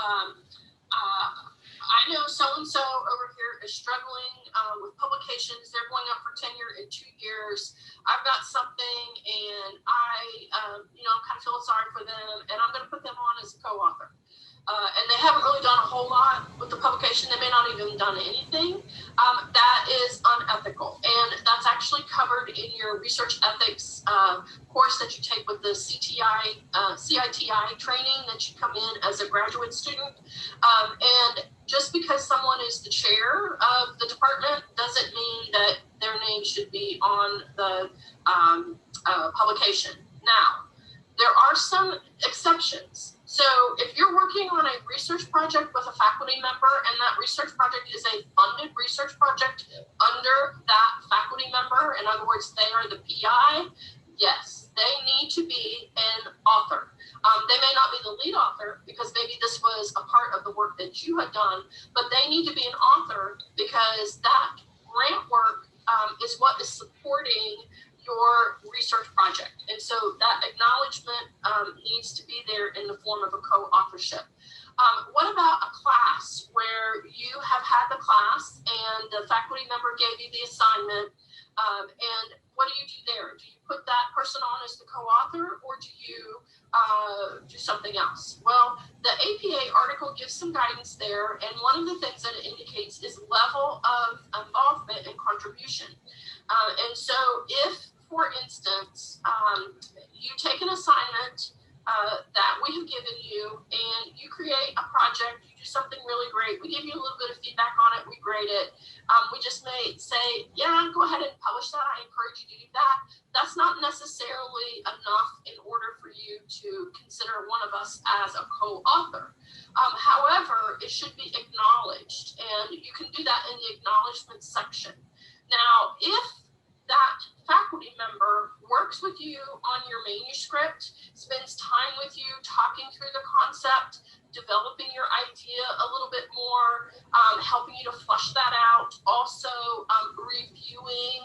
I know so-and-so over here is struggling with publications. They're going up for tenure in 2 years. I've got something, and I kind of feel sorry for them, and I'm going to put them on as a co-author. And they haven't really done a whole lot with the publication. They may not even done anything. That is unethical. And that's actually covered in your research ethics course that you take with the CITI training that you come in as a graduate student. And just because someone is the chair of the department doesn't mean that their name should be on the publication. Now, there are some exceptions. So if you're working on a research project with a faculty member, and that research project is a funded research project under that faculty member, in other words, they are the PI, yes, they need to be an author. They may not be the lead author because maybe this was a part of the work that you had done, but they need to be an author because that grant work is what is supporting your research project. And so that acknowledgement needs to be there in the form of a co-authorship. What about a class where you have had the class and the faculty member gave you the assignment, and what do you do there? Do you put that person on as the co-author, or do you do something else? Well, the APA article gives some guidance there, and one of the things that it indicates is level of involvement and contribution. And so if, for instance, you take an assignment that we have given you and you create a project, you do something really great, we give you a little bit of feedback on it, we grade it, we just may say, yeah, go ahead and publish that, I encourage you to do that. That's not necessarily enough in order for you to consider one of us as a co-author. However, it should be acknowledged, and you can do that in the acknowledgement section. Now, if that faculty member works with you on your manuscript, spends time with you talking through the concept, developing your idea a little bit more, helping you to flush that out, also reviewing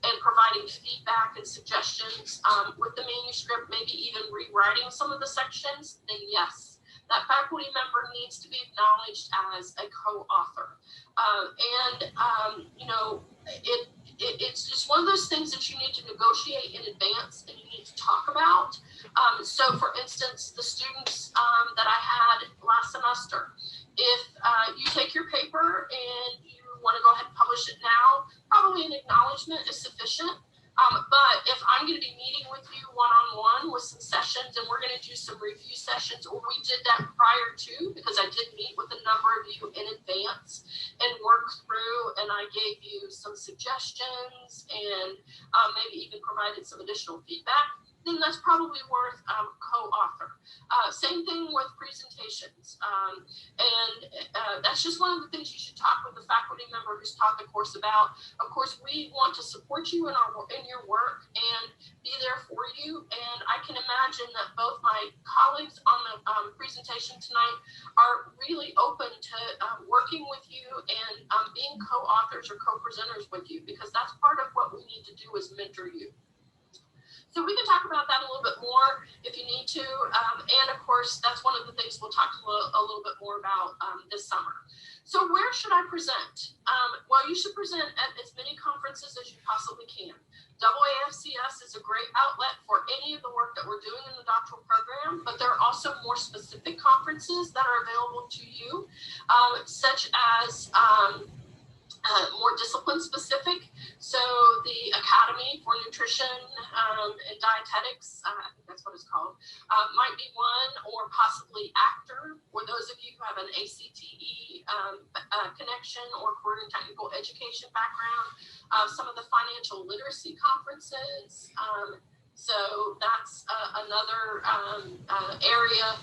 and providing feedback and suggestions with the manuscript, maybe even rewriting some of the sections, then yes, that faculty member needs to be acknowledged as a co-author. It's just one of those things that you need to negotiate in advance and you need to talk about. So for instance, the students that I had last semester, if you take your paper and you want to go ahead and publish it now, probably an acknowledgement is sufficient. But if I'm going to be meeting with you one-on-one with some sessions, and we're going to do some review sessions, or we did that prior to, because I did meet with a number of you in advance and work through, and I gave you some suggestions and maybe even provided some additional feedback, then that's probably worth co-author. Same thing with presentations. That's just one of the things you should talk with the faculty member who's taught the course about. Of course, we want to support you in your work and be there for you. And I can imagine that both my colleagues on the presentation tonight are really open to working with you and being co-authors or co-presenters with you, because that's part of what we need to do is mentor you. So we can talk about that a little bit more if you need to. And of course, that's one of the things we'll talk a little bit more about this summer. So where should I present? Well, you should present at as many conferences as you possibly can. AAFCS is a great outlet for any of the work that we're doing in the doctoral program, but there are also more specific conferences that are available to you, such as more discipline specific. So the Academy for Nutrition and Dietetics, I think that's what it's called, might be one, or possibly ACTOR, or those of you who have an ACTE connection or career and technical education background, some of the financial literacy conferences. So that's another area.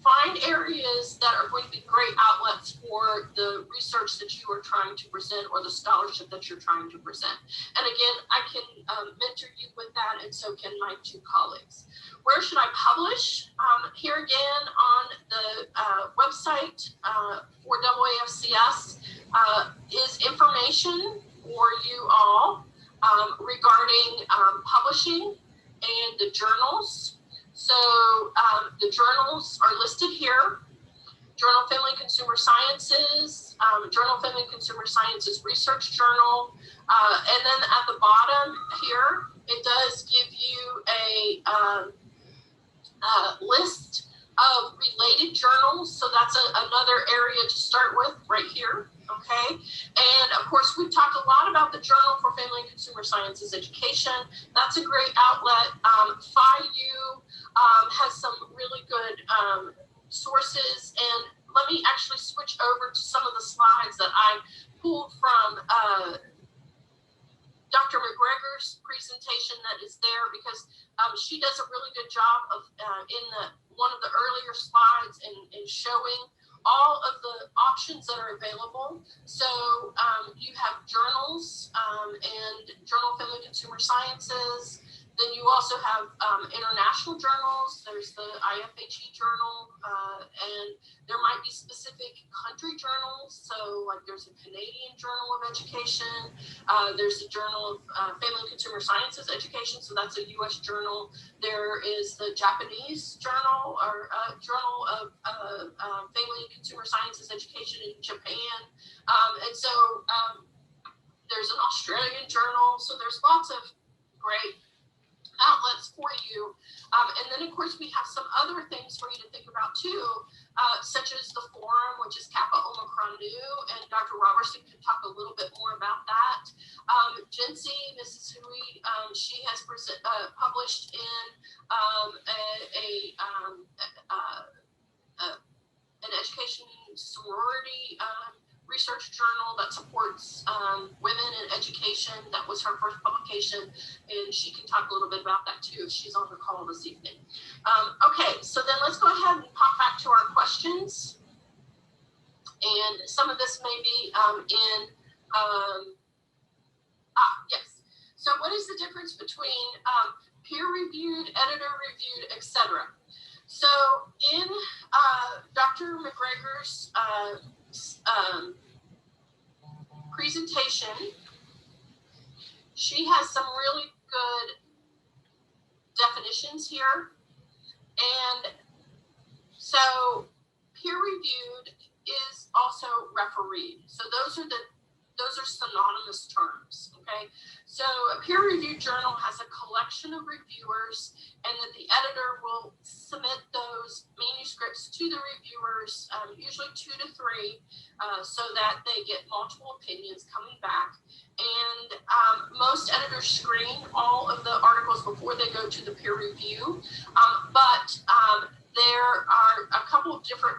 Find areas that are going to be great outlets for the research that you are trying to present or the scholarship that you're trying to present. And again, I can mentor you with that, and so can my two colleagues. Where should I publish? Here again on the website for AAFCS is information for you all regarding publishing and the journals. So the journals are listed here: Journal of Family and Consumer Sciences, Journal of Family and Consumer Sciences Research Journal, and then at the bottom here, it does give you a list of related journals. So that's another area to start with right here. Okay, and of course we've talked a lot about the Journal for Family and Consumer Sciences Education. That's a great outlet. FIU has some really good sources, and let me actually switch over to some of the slides that I pulled from Dr. McGregor's presentation that is there, because she does a really good job of in one of the earlier slides in showing all of the options that are available. So you have journals and Journal of Family Consumer Sciences. Then you also have international journals. There's the IFHE journal, and there might be specific country journals. So like there's a Canadian Journal of Education. There's a Journal of Family and Consumer Sciences Education. So that's a U.S. journal. There is the Japanese Journal or Journal of Family and Consumer Sciences Education in Japan. And so there's an Australian journal. So there's lots of great outlets for you. And then, of course, we have some other things for you to think about, too, such as the forum, which is Kappa Omicron Nu, and Dr. Robertson could talk a little bit more about that. Jency, Mrs. Hui, she has published in an education sorority research journal that supports women in education. That was her first publication, and she can talk a little bit about that too if she's on the call this evening. Okay, so then let's go ahead and pop back to our questions. And some of this may be yes. So what is the difference between peer-reviewed, editor-reviewed, etc.? So in Dr. McGregor's presentation, she has some really good definitions here. And so peer-reviewed is also refereed. So those are synonymous terms, okay? So a peer-reviewed journal has a collection of reviewers, and that the editor will submit those manuscripts to the reviewers, usually 2 to 3, so that they get multiple opinions coming back. And most editors screen all of the articles before they go to the peer review, but there are a couple of different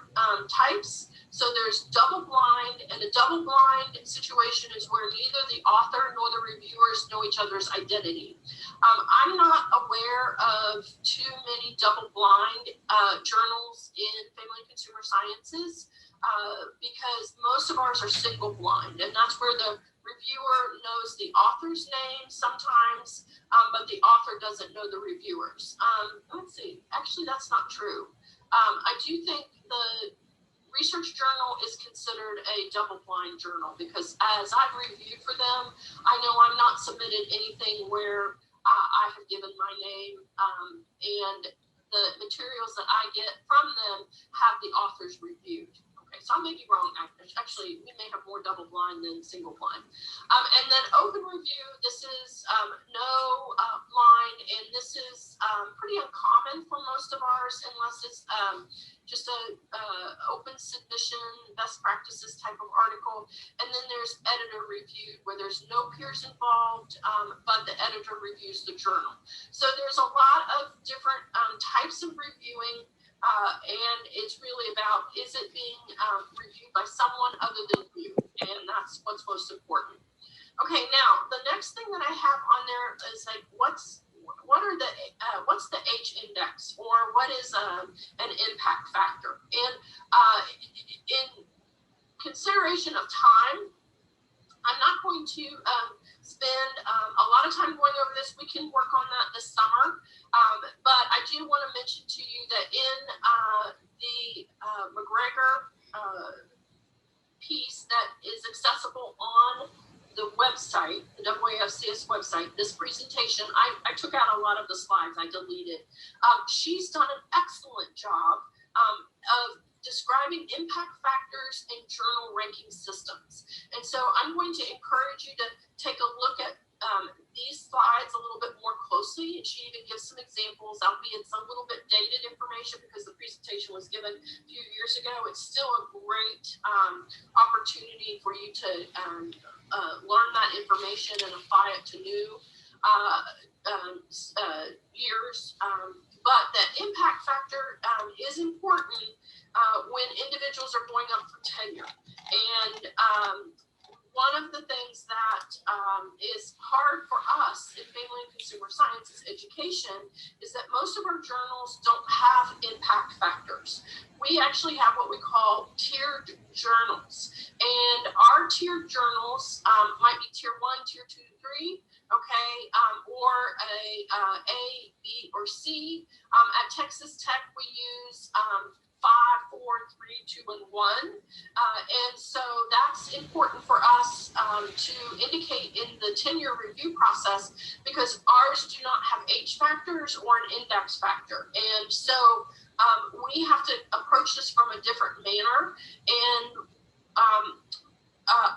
types. So there's double blind, and a double blind situation is where neither the author nor the reviewers know each other's identity. I'm not aware of too many double blind journals in Family and Consumer Sciences because most of ours are single blind, and that's where the reviewer knows the author's name sometimes, but the author doesn't know the reviewers. Let's see, actually that's not true. I do think the research journal is considered a double-blind journal because as I've reviewed for them, I know I'm not submitted anything where I have given my name, and the materials that I get from them have the authors reviewed. Okay, so I may be wrong. Actually, we may have more double-blind than single-blind. And then open review, this is no blind, and this is pretty uncommon for most of ours unless it's just a open submission, best practices type of article. And then there's editor reviewed where there's no peers involved, but the editor reviews the journal. So there's a lot of different types of reviewing, and it's really about, is it being reviewed by someone other than you? And that's what's most important. Okay, now the next thing that I have on there is like, what's the H index, or what is an impact factor? And in consideration of time, I'm not going to spend a lot of time going over this. We can work on that this summer, but I do want to mention to you that in the McGregor piece that is accessible on the website, the FCSE website, this presentation, I took out a lot of the slides, I deleted. She's done an excellent job of describing impact factors and journal ranking systems. And so I'm going to encourage you to take a look at these slides a little bit more closely. And she even gives some examples, albeit it's a little bit dated information because the presentation was given a few years ago. It's still a great opportunity for you to learn that information and apply it to new years. But that impact factor is important when individuals are going up for tenure. And one of the things that is hard for us in Family and Consumer Sciences education is that most of our journals don't have impact factors. we actually have what we call tiered journals. And our tiered journals might be tier 1, tier 2, 3, okay, or A, B, or C. At Texas Tech, we use 5, 4, 3, 2, and 1. And so that's important for us to indicate in the tenure review process, because ours do not have H factors or an index factor. And so we have to approach this from a different manner. And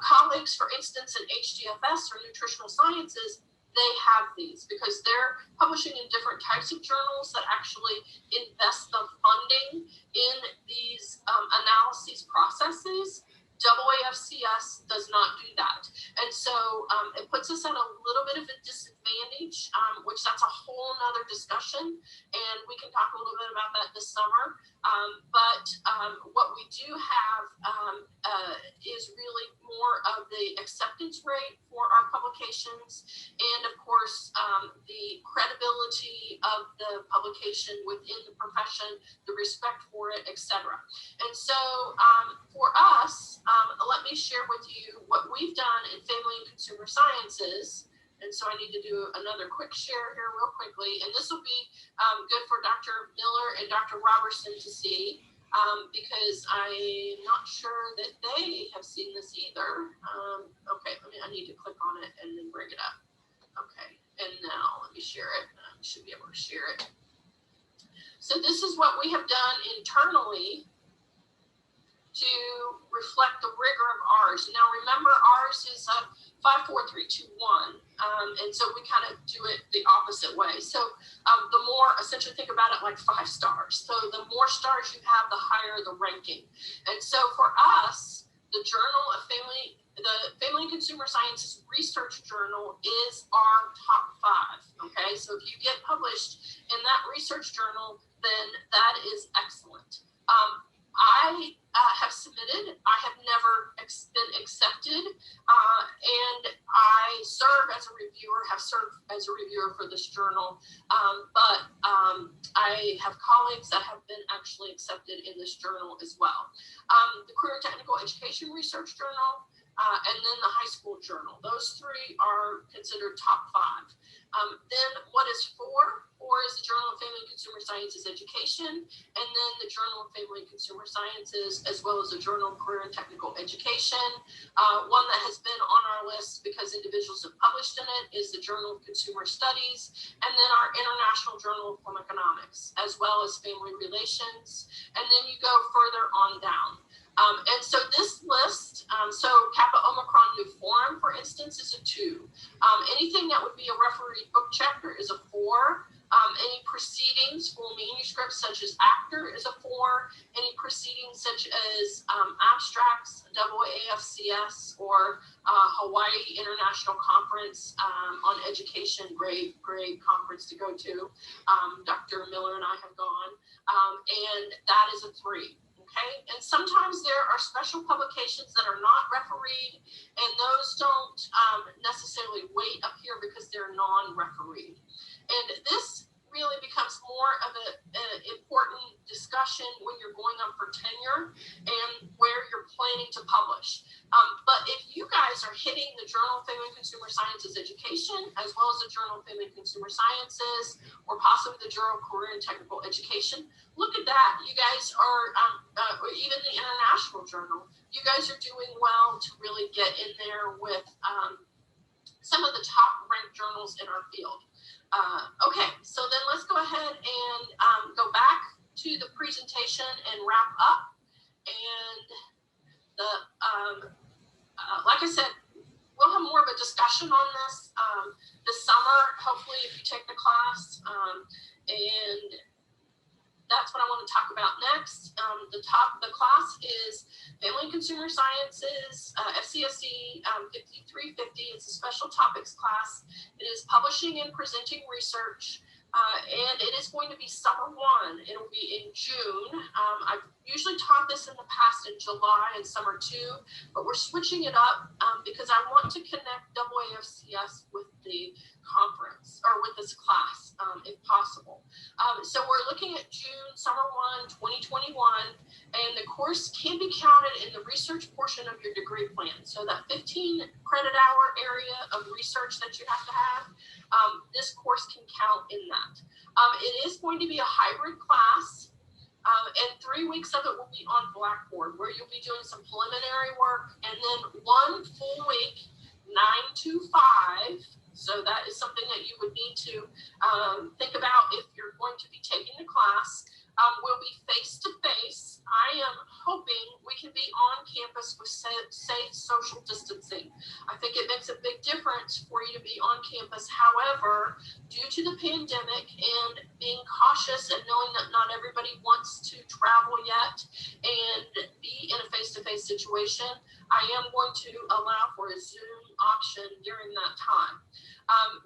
colleagues, for instance, in HDFS or nutritional sciences, they have these because they're publishing in different types of journals that actually invest the funding in these analyses processes. FCS does not do that. And so it puts us at a little bit of a disadvantage, which that's a whole nother discussion. And we can talk a little bit about that this summer. But what we do have is really more of the acceptance rate for our publications, and of course the credibility of the publication within the profession, the respect for it, etc. And so for us, let me share with you what we've done in family and consumer sciences. And so I need to do another quick share here real quickly. And this will be good for Dr. Miller and Dr. Robertson to see, because I'm not sure that they have seen this either. Okay, I need to click on it and then bring it up. Okay, and now let me share it. I should be able to share it. So this is what we have done internally to reflect the rigor of ours. Now remember, ours is a 5, 4, 3, 2, 1. And so we kind of do it the opposite way. So the more, essentially think about it like 5 stars. So the more stars you have, the higher the ranking. And so for us, the Family and Consumer Sciences Research Journal is our top 5. Okay, so if you get published in that research journal, then that is excellent. I have submitted. I have never been accepted, and I serve as a reviewer, have served as a reviewer for this journal, but I have colleagues that have been actually accepted in this journal as well. The Career and Technical Education Research Journal, and then the High School Journal. Those 3 are considered top 5. Then what is 4? 4 is the Journal of Family and Consumer Sciences Education, and then the Journal of Family and Consumer Sciences, as well as the Journal of Career and Technical Education. One that has been on our list because individuals have published in it is the Journal of Consumer Studies, and then our International Journal of Home Economics, as well as Family Relations, and then you go further on down. And so this list, so Kappa Omicron Nu Forum, for instance, is a 2. Anything that would be a refereed book chapter is a 4. Any proceedings, full manuscripts such as Actor is a 4. Any proceedings such as abstracts, AAFCS, or Hawaii International Conference on Education, great conference to go to. Dr. Miller and I have gone, and that is a 3. Okay, and sometimes there are special publications that are not refereed, and those don't necessarily wait up here because they're non-refereed. And this really becomes more of an important discussion when you're going up for tenure and where you're planning to publish. But if you guys are hitting the Journal of Family and Consumer Sciences Education, as well as the Journal of Family and Consumer Sciences, or possibly the Journal of Career and Technical Education, look at that. You guys are, or even the International Journal, you guys are doing well to really get in there with some of the top ranked journals in our field. Okay, so then let's go ahead and go back to the presentation and wrap up. And like I said, we'll have more of a discussion on this this summer, hopefully, if you take the class. And that's what I want to talk about next. The class is Family and Consumer Sciences, FCSE 5350. It's a special topics class. It is publishing and presenting research, and it is going to be summer 1. It will be in June. I've usually taught this in the past in July and summer 2, but we're switching it up because I want to connect AAFCS with the conference, or with this class, if possible. So we're looking at June, summer 1, 2021, and the course can be counted in the research portion of your degree plan. So that 15 credit hour area of research that you have to have, this course can count in that. It is going to be a hybrid class, and 3 weeks of it will be on Blackboard, where you'll be doing some preliminary work, and then 1 full week, 9 to 5. So that is something that you would need to think about if you're going to be taking the class. Will be face-to-face. I am hoping we can be on campus with safe social distancing. I think it makes a big difference for you to be on campus. However, due to the pandemic and being cautious and knowing that not everybody wants to travel yet and be in a face-to-face situation, I am going to allow for a Zoom option during that time.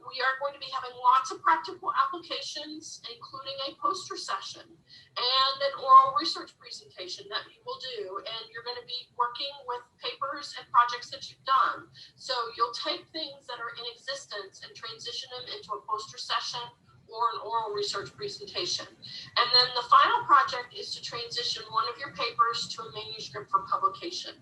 We are going to be having lots of practical applications, including a poster session and an oral research presentation that you will do. And you're going to be working with papers and projects that you've done. So you'll take things that are in existence and transition them into a poster session or an oral research presentation. And then the final project is to transition one of your papers to a manuscript for publication.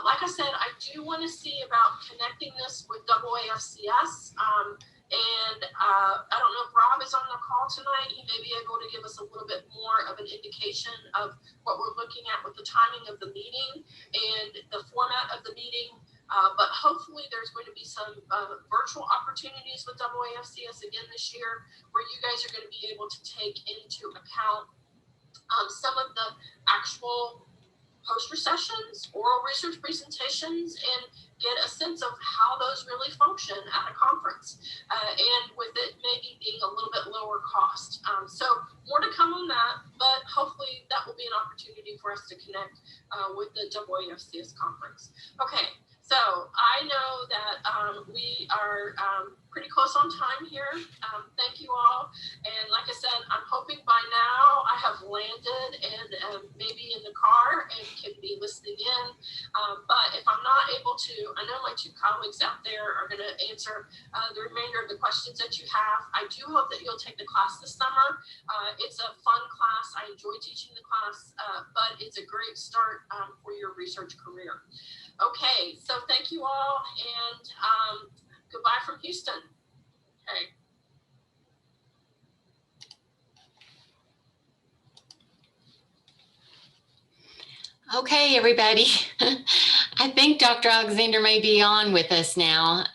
Like I said, I do want to see about connecting this with AAFCS. I don't know if Rob is on the call tonight. He may be able to give us a little bit more of an indication of what we're looking at with the timing of the meeting and the format of the meeting. But hopefully there's going to be some virtual opportunities with AAFCS again this year, where you guys are going to be able to take into account some of the actual poster sessions, oral research presentations, and get a sense of how those really function at a conference, and with it maybe being a little bit lower cost. So more to come on that, but hopefully that will be an opportunity for us to connect with the AAFCS conference. Okay, so I know that we are pretty close on time here. Thank you all. And like I said, I'm hoping by now I have landed and maybe in the car and can be listening in. But if I'm not able to, I know my 2 colleagues out there are going to answer the remainder of the questions that you have. I do hope that you'll take the class this summer. It's a fun class. I enjoy teaching the class, but it's a great start for your research career. Okay, so thank you all, and goodbye from Houston. Okay. Okay, everybody. I think Dr. Alexander may be on with us now.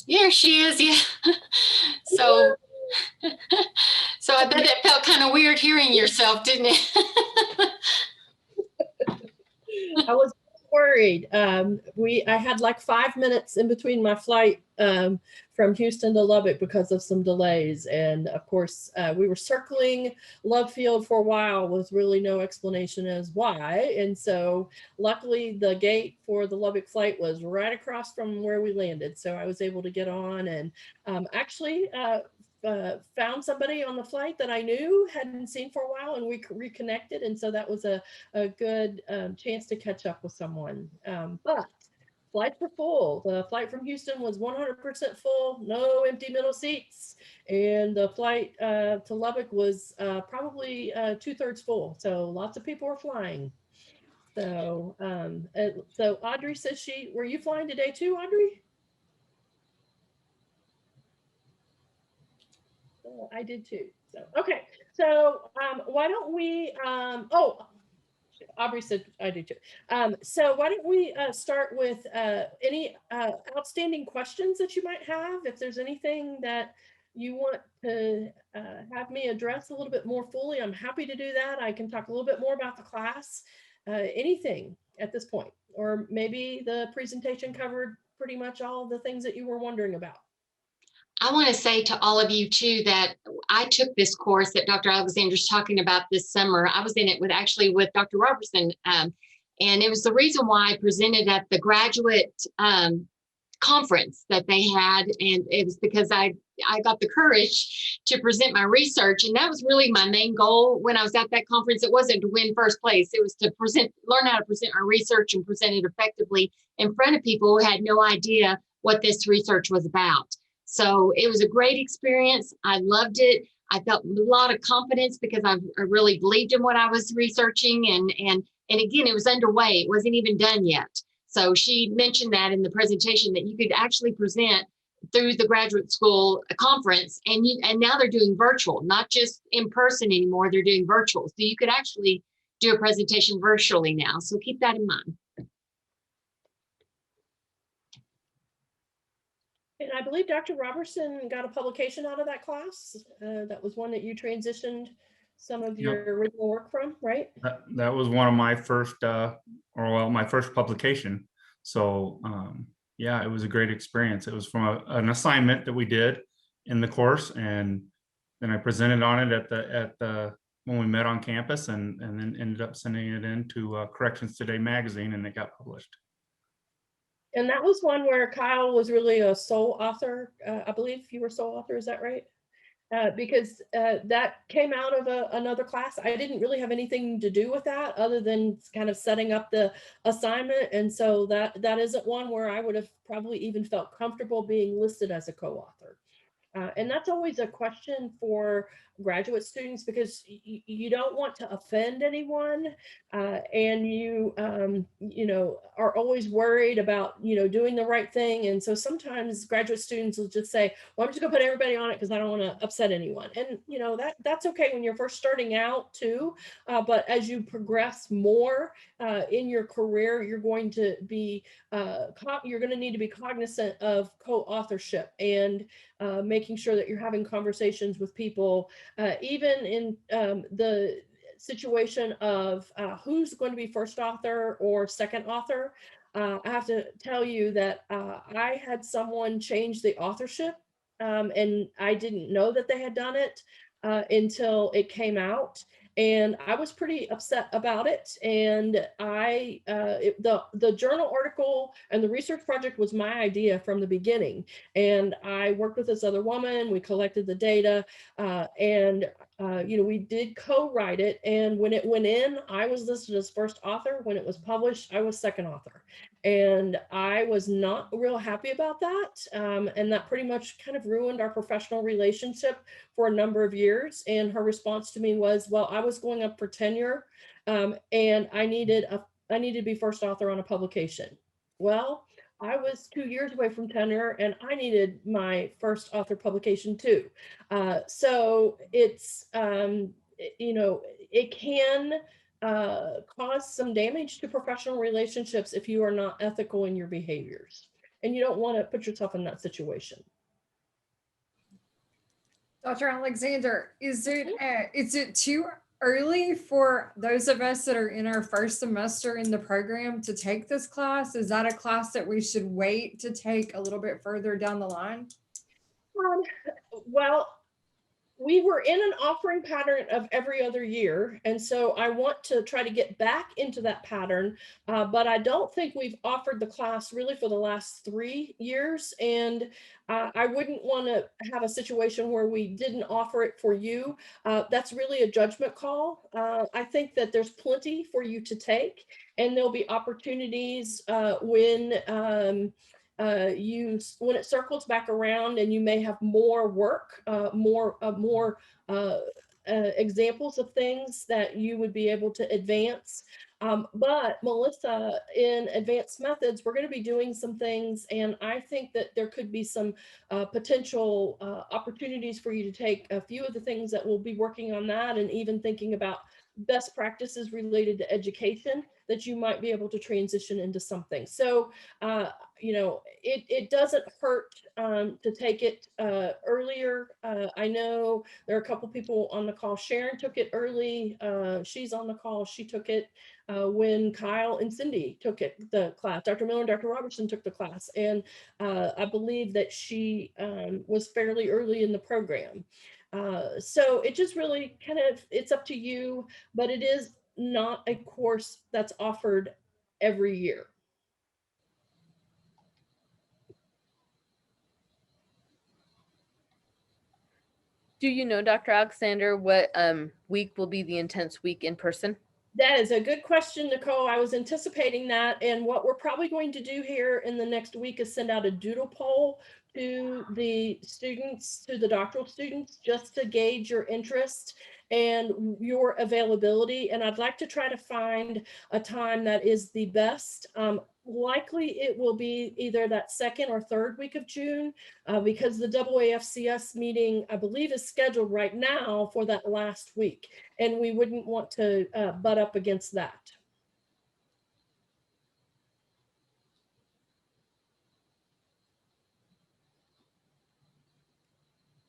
Yeah, she is. Yeah. So I bet it felt kind of weird hearing yourself, didn't it? I was worried. I had like 5 minutes in between my flight from Houston to Lubbock because of some delays. And of course, we were circling Love Field for a while with really no explanation as why. And so luckily the gate for the Lubbock flight was right across from where we landed. So I was able to get on and actually found somebody on the flight that I knew, hadn't seen for a while, and we reconnected. And so that was a good chance to catch up with someone. But flights were full. The flight from Houston was 100% full, no empty middle seats. And the flight to Lubbock was probably 2/3 full. So lots of people were flying. So, so Audrey says were you flying today too, Audrey? I did too. So, okay. So why don't we, Aubrey said I do too. So why don't we start with any outstanding questions that you might have? If there's anything that you want to have me address a little bit more fully, I'm happy to do that. I can talk a little bit more about the class, anything at this point, or maybe the presentation covered pretty much all of the things that you were wondering about. I want to say to all of you too that I took this course that Dr. Alexander's talking about this summer. I was in it with Dr. Robertson, and it was the reason why I presented at the graduate conference that they had, and it was because I got the courage to present my research, and that was really my main goal when I was at that conference. It wasn't to win first place; it was to learn how to present my research and present it effectively in front of people who had no idea what this research was about. So it was a great experience. I loved it. I felt a lot of confidence because I really believed in what I was researching. And again, it was underway. It wasn't even done yet. So she mentioned that in the presentation that you could actually present through the graduate school conference, and now they're doing virtual, not just in person anymore. They're doing virtual. So you could actually do a presentation virtually now. So keep that in mind. And I believe Dr. Robertson got a publication out of that class. That was one that you transitioned some of your original work from, right? That was one of my first, my first publication. So yeah, it was a great experience. It was from an assignment that we did in the course, and then I presented on it at the when we met on campus, and then ended up sending it into Corrections Today magazine, and it got published. And that was one where Kyle was really a sole author. I believe you were sole author, is that right? Because that came out of another class. I didn't really have anything to do with that other than kind of setting up the assignment. And so that isn't one where I would have probably even felt comfortable being listed as a co-author. And that's always a question for graduate students, because you don't want to offend anyone, and you are always worried about doing the right thing. And so sometimes graduate students will just say, well, I'm just gonna put everybody on it because I don't want to upset anyone. And that's okay when you're first starting out too, but as you progress more in your career, you're going to be you're going to need to be cognizant of co-authorship and making sure that you're having conversations with people, even in the situation of who's going to be first author or second author. I have to tell you that I had someone change the authorship, and I didn't know that they had done it until it came out. And I was pretty upset about it. And the journal article and the research project was my idea from the beginning. And I worked with this other woman. We collected the data, and we did co-write it. And when it went in, I was listed as first author. When it was published, I was second author. And I was not real happy about that. And that pretty much kind of ruined our professional relationship for a number of years. And her response to me was, well, I was going up for tenure, and I needed to be first author on a publication. Well, I was 2 years away from tenure, and I needed my first author publication too. So it's, it can cause some damage to professional relationships if you are not ethical in your behaviors, and you don't want to put yourself in that situation. Dr. Alexander, is it too early for those of us that are in our first semester in the program to take this class? Is that a class that we should wait to take a little bit further down the line? Well, we were in an offering pattern of every other year. And so I want to try to get back into that pattern, but I don't think we've offered the class really for the last 3 years. And I wouldn't want to have a situation where we didn't offer it for you. That's really a judgment call. I think that there's plenty for you to take, and there'll be opportunities when it circles back around, and you may have more work, more examples of things that you would be able to advance. But Melissa, in advanced methods, we're going to be doing some things, and I think that there could be some potential opportunities for you to take a few of the things that we'll be working on that, and even thinking about best practices related to education that you might be able to transition into something. So, it doesn't hurt to take it earlier. I know there are a couple people on the call. Sharon took it early. She's on the call. She took it when Kyle and Cindy took the class. Dr. Miller and Dr. Robertson took the class. And I believe that she was fairly early in the program. So it just really it's up to you, but it is not a course that's offered every year. Do you know, Dr. Alexander, what week will be the intense week in person? That is a good question, Nicole. I was anticipating that. And what we're probably going to do here in the next week is send out a doodle poll to the students, to the doctoral students, just to gauge your interest and your availability. And I'd like to try to find a time that is the best. Likely it will be either that second or third week of June, because the AAFCS meeting, I believe, is scheduled right now for that last week. And we wouldn't want to butt up against that.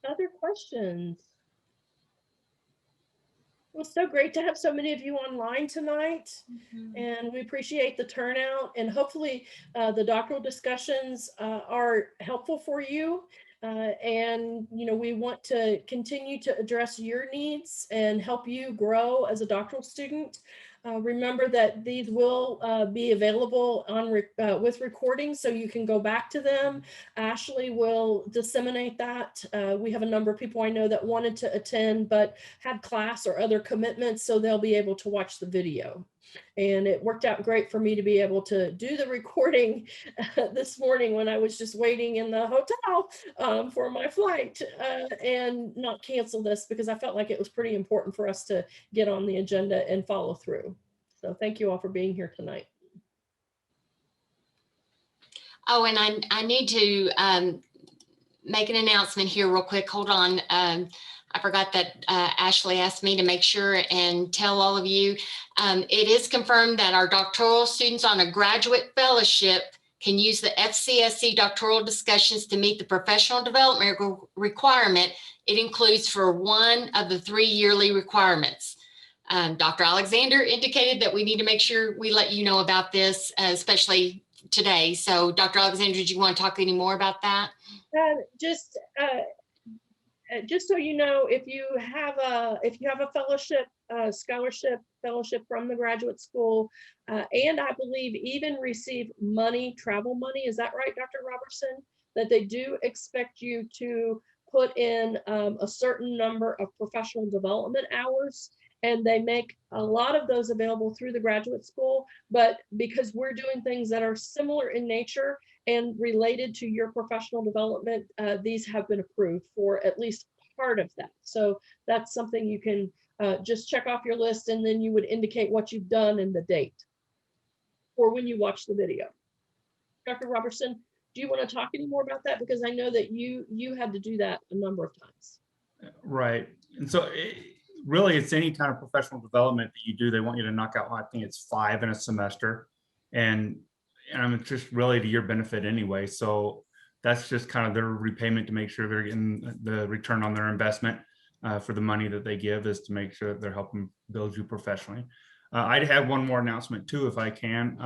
Other questions? It was so great to have so many of you online tonight, and we appreciate the turnout, and hopefully the doctoral discussions are helpful for you. And we want to continue to address your needs and help you grow as a doctoral student. Remember that these will be available on with recordings, so you can go back to them. Ashley will disseminate that. We have a number of people I know that wanted to attend but had class or other commitments, so they'll be able to watch the video. And it worked out great for me to be able to do the recording this morning when I was just waiting in the hotel for my flight and not cancel this, because I felt like it was pretty important for us to get on the agenda and follow through. So thank you all for being here tonight. Oh, and I need to make an announcement here real quick. Hold on. I forgot that Ashley asked me to make sure and tell all of you. It is confirmed that our doctoral students on a graduate fellowship can use the FCSE doctoral discussions to meet the professional development requirement. It includes for one of the 3 yearly requirements. Dr. Alexander indicated that we need to make sure we let you know about this, especially today. So Dr. Alexander, did you want to talk any more about that? Just so you know, if you have a fellowship, scholarship fellowship from the graduate school, and I believe even receive money, travel money, is that right, Dr. Robertson? That they do expect you to put in a certain number of professional development hours, and they make a lot of those available through the graduate school. But because we're doing things that are similar in nature and related to your professional development, these have been approved for at least part of that. So that's something you can just check off your list, and then you would indicate what you've done and the date, or when you watch the video. Dr. Robertson, do you want to talk any more about that? Because I know that you had to do that a number of times. Right. And so really it's any kind of professional development that you do, they want you to knock out, I think it's 5 in a semester. And it's just really to your benefit anyway. So that's just kind of their repayment to make sure they're getting the return on their investment for the money that they give, is to make sure that they're helping build you professionally. I'd have one more announcement too, if I can.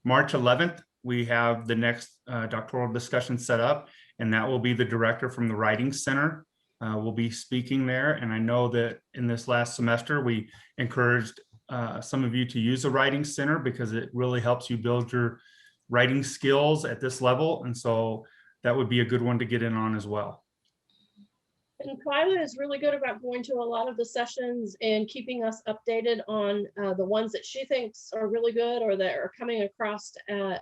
March 11th, we have the next doctoral discussion set up, and that will be the director from the Writing Center will be speaking there. And I know that in this last semester, we encouraged some of you to use the Writing Center because it really helps you build your writing skills at this level. And so that would be a good one to get in on as well. And Twyla is really good about going to a lot of the sessions and keeping us updated on the ones that she thinks are really good or that are coming across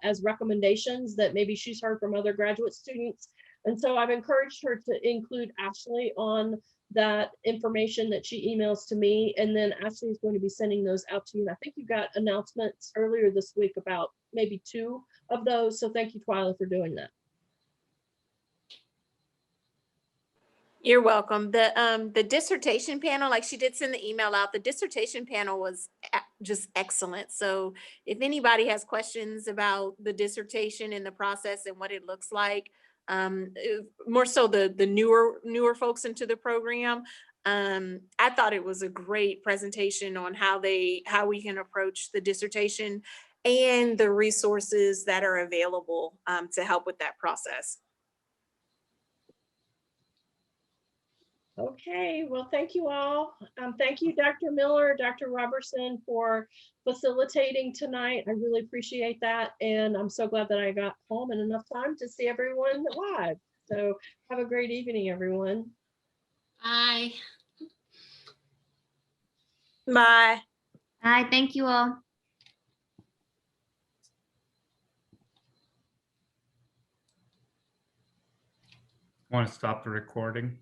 as recommendations that maybe she's heard from other graduate students. And so I've encouraged her to include Ashley on that information that she emails to me. And then Ashley is going to be sending those out to you. And I think you got announcements earlier this week about maybe 2 of those. So thank you, Twyla, for doing that. You're welcome. The dissertation panel, like she did send the email out, the dissertation panel was just excellent. So if anybody has questions about the dissertation and the process and what it looks like, more so the newer folks into the program, I thought it was a great presentation on how we can approach the dissertation and the resources that are available to help with that process. Okay, well, thank you all. Thank you, Dr. Miller, Dr. Robertson, for facilitating tonight. I really appreciate that. And I'm so glad that I got home in enough time to see everyone live. So have a great evening, everyone. Bye. Bye. Bye. Thank you all. Want to stop the recording?